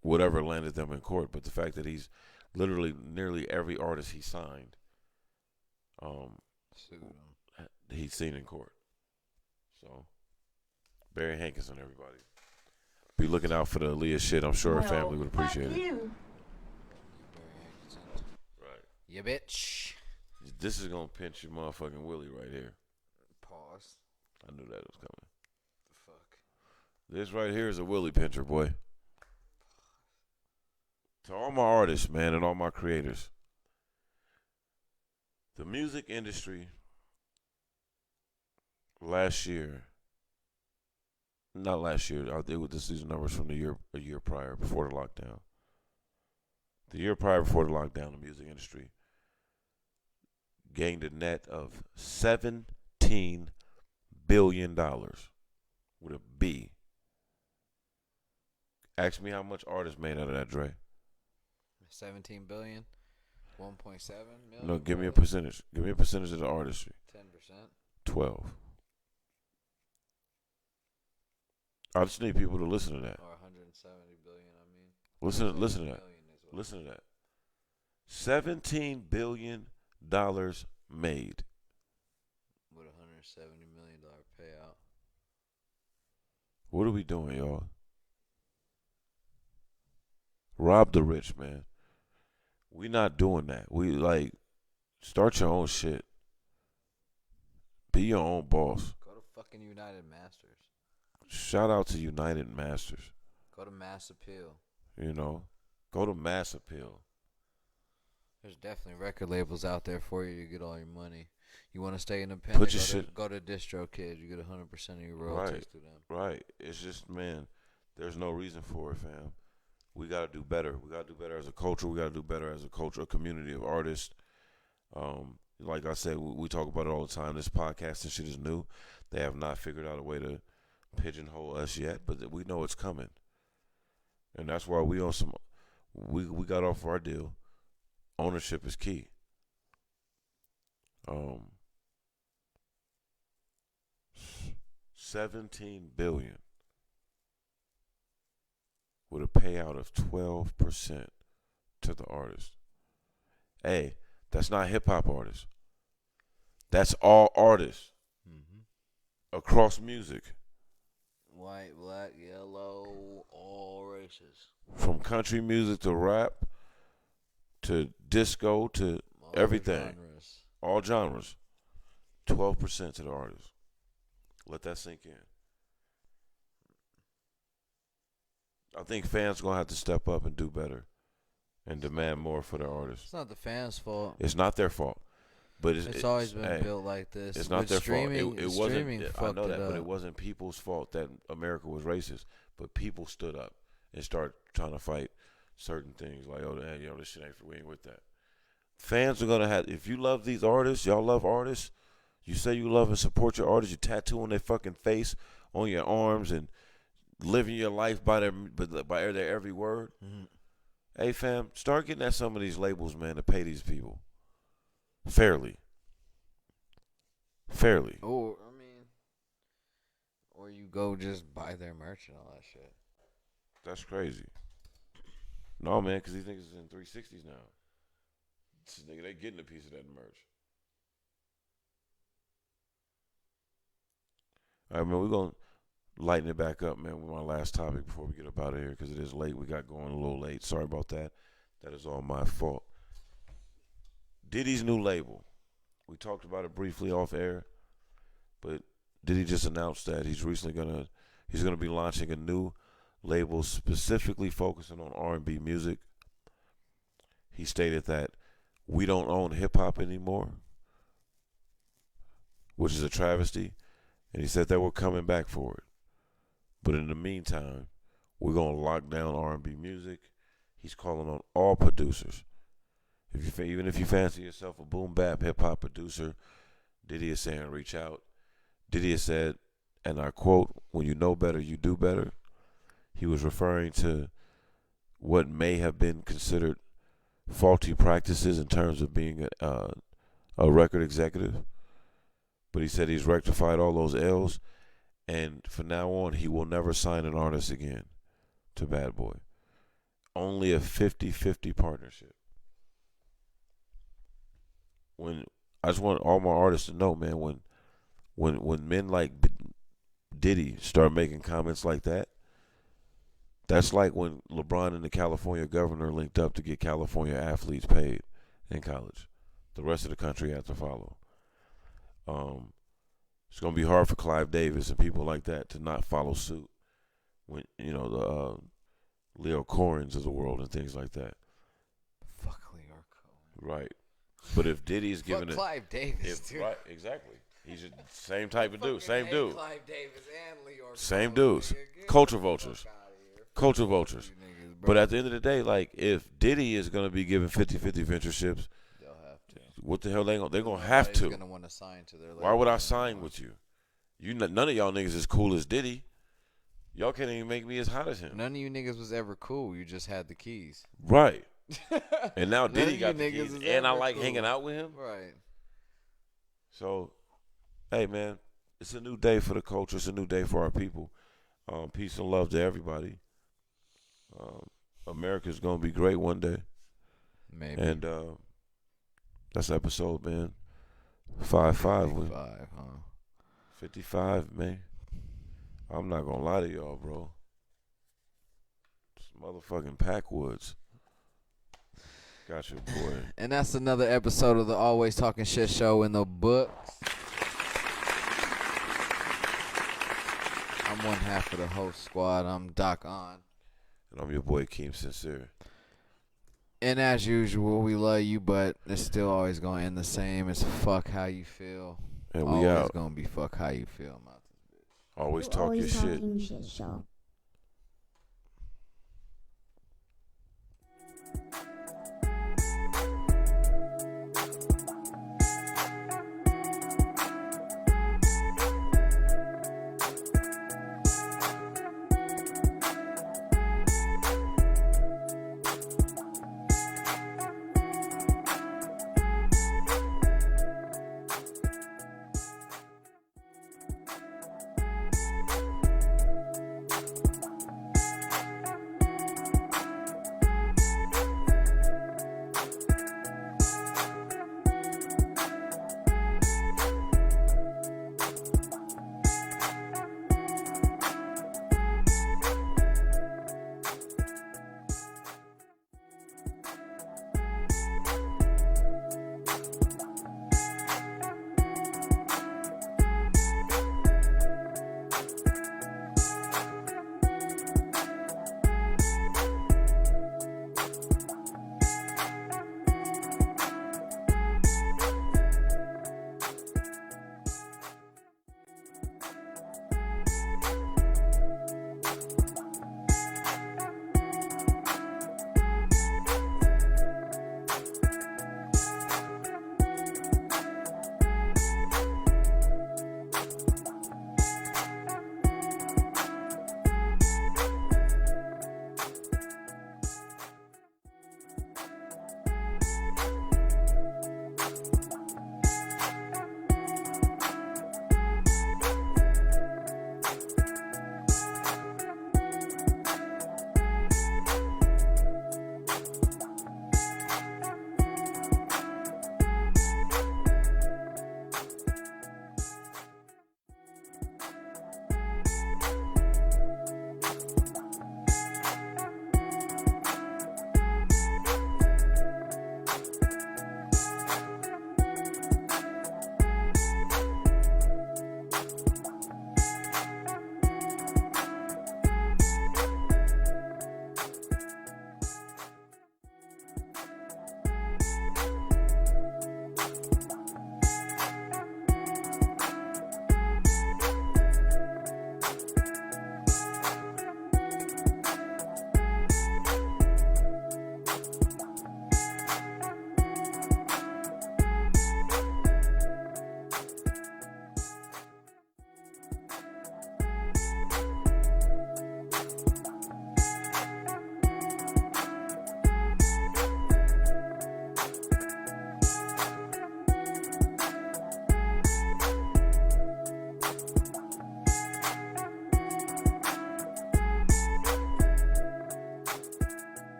whatever landed them in court. But the fact that he's literally nearly every artist he signed, he's seen in court. So Barry Hankinson, everybody. Be looking out for the Aaliyah shit. I'm sure her family would appreciate it. Right. Yeah, bitch. This is gonna pinch your motherfucking willy right here. Pause. I knew that was coming. The fuck? This right here is a willy pincher, boy. To all my artists, man, and all my creators. The music industry last year, not last year, this is numbers from a year prior, before the lockdown. The year prior before the lockdown, the music industry gained a net of $17 billion with a B. Ask me how much artists made out of that, Dre. 17 billion. 1.7 million. No, give me a percentage. Give me a percentage of the artistry. 10%. 12. I just need people to listen to that. Or 170 billion. I mean. Listen to that. Million is what Listen to that. $17 billion made. with a $170 million payout. What are we doing, y'all? Rob the rich, man. We not doing that. We like start your own shit. Be your own boss. Go to fucking United Masters. Shout out to United Masters. Go to Mass Appeal. You know, go to Mass Appeal. There's definitely record labels out there for you to get all your money. You want to stay independent? Put your go to DistroKid. You get 100% of your royalties to them. Right. It's just, man, there's no reason for it, fam. We got to do better. We got to do better as a culture. We got to do better as a culture, a community of artists. Like I said, we talk about it all the time. This podcast and shit is new. They have not figured out a way to pigeonhole us yet, but we know it's coming. And that's why we on some. We got off our deal. Ownership is key. $17 billion with a payout of 12% to the artist. Hey, that's not hip hop artists. That's all artists across music. White, black, yellow, all races. From country music to rap to disco to All everything. genres. All genres. 12% to the artist. Let that sink in. I think fans are going to have to step up and do better and demand more for their artists. It's not the fans' fault. It's not their fault. But It's always been built like this. It's not With their streaming, fault. It streaming wasn't. I fucked know that, it up. but it wasn't people's fault that America was racist. But people stood up and started trying to fight certain things. Like, oh, this shit ain't we ain't with that. Fans are gonna have. If you love these artists, y'all love artists. You say you love and support your artists. You tattoo on their fucking face, on your arms, and living your life by their every word. Mm-hmm. Hey, fam, start getting at some of these labels, man, to pay these people fairly. Or you go just buy their merch and all that shit. That's crazy. No, man, because these niggas is in 360s now. This nigga, they getting a piece of that merch. All right, man, we're going to lighten it back up, man, with my last topic before we get up out of here because it is late. We got going a little late. Sorry about that. That is all my fault. Diddy's new label. We talked about it briefly off air, but Diddy just announced that he's gonna be launching a new label specifically focusing on R&B music. He stated that we don't own hip hop anymore, which is a travesty, and he said that we're coming back for it. But in the meantime, we're gonna lock down R&B music. He's calling on all producers. Even if you fancy yourself a boom bap hip hop producer, Diddy is saying reach out. Diddy has said, and I quote, "When you know better, you do better." He was referring to what may have been considered faulty practices in terms of being a record executive. But he said he's rectified all those L's, and from now on, he will never sign an artist again to Bad Boy. Only a 50-50 partnership. I just want all my artists to know, man, when men like Diddy start making comments like that, that's like when LeBron and the California governor linked up to get California athletes paid in college. The rest of the country had to follow. It's going to be hard for Clive Davis and people like that to not follow suit when, the Leo Corins of the world and things like that. Fuck Leo Cohen. Right. But if Diddy's giving Fuck it. Clive Davis, dude. Right, exactly. He's the same type of dude. Same dude. Clive Davis and Leo Same Cohen, dudes. nigga. Culture vultures. Fuck outta here. Culture vultures. You niggas, bro. But at the end of the day, like, if Diddy is going to be given 50-50 ventureships, They'll have to. what the hell they're going to have to. Gonna want to sign to their Why would I sign with you? None of y'all niggas is cool as Diddy. Y'all can't even make me as hot as him. None of you niggas was ever cool. You just had the keys. Right. And now None Diddy of got you the niggas keys, is and I ever like cool. hanging out with him. Right. So, hey, man, it's a new day for the culture. It's a new day for our people. Peace and love to everybody. America's going to be great one day. Maybe. And that's episode, man. 55. 55, huh? 55, man. I'm not going to lie to y'all, bro. It's motherfucking Packwoods. Got your boy. And that's another episode of the Always Talking Shit Show in the books. I'm one half of the host squad. I'm Doc On. And I'm your boy, Keem Sincere. And as usual, we love you, but it's still always going to end the same. It's fuck how you feel. And we always out. going to be fuck how you feel. Always You talk your always shit. talking shit show.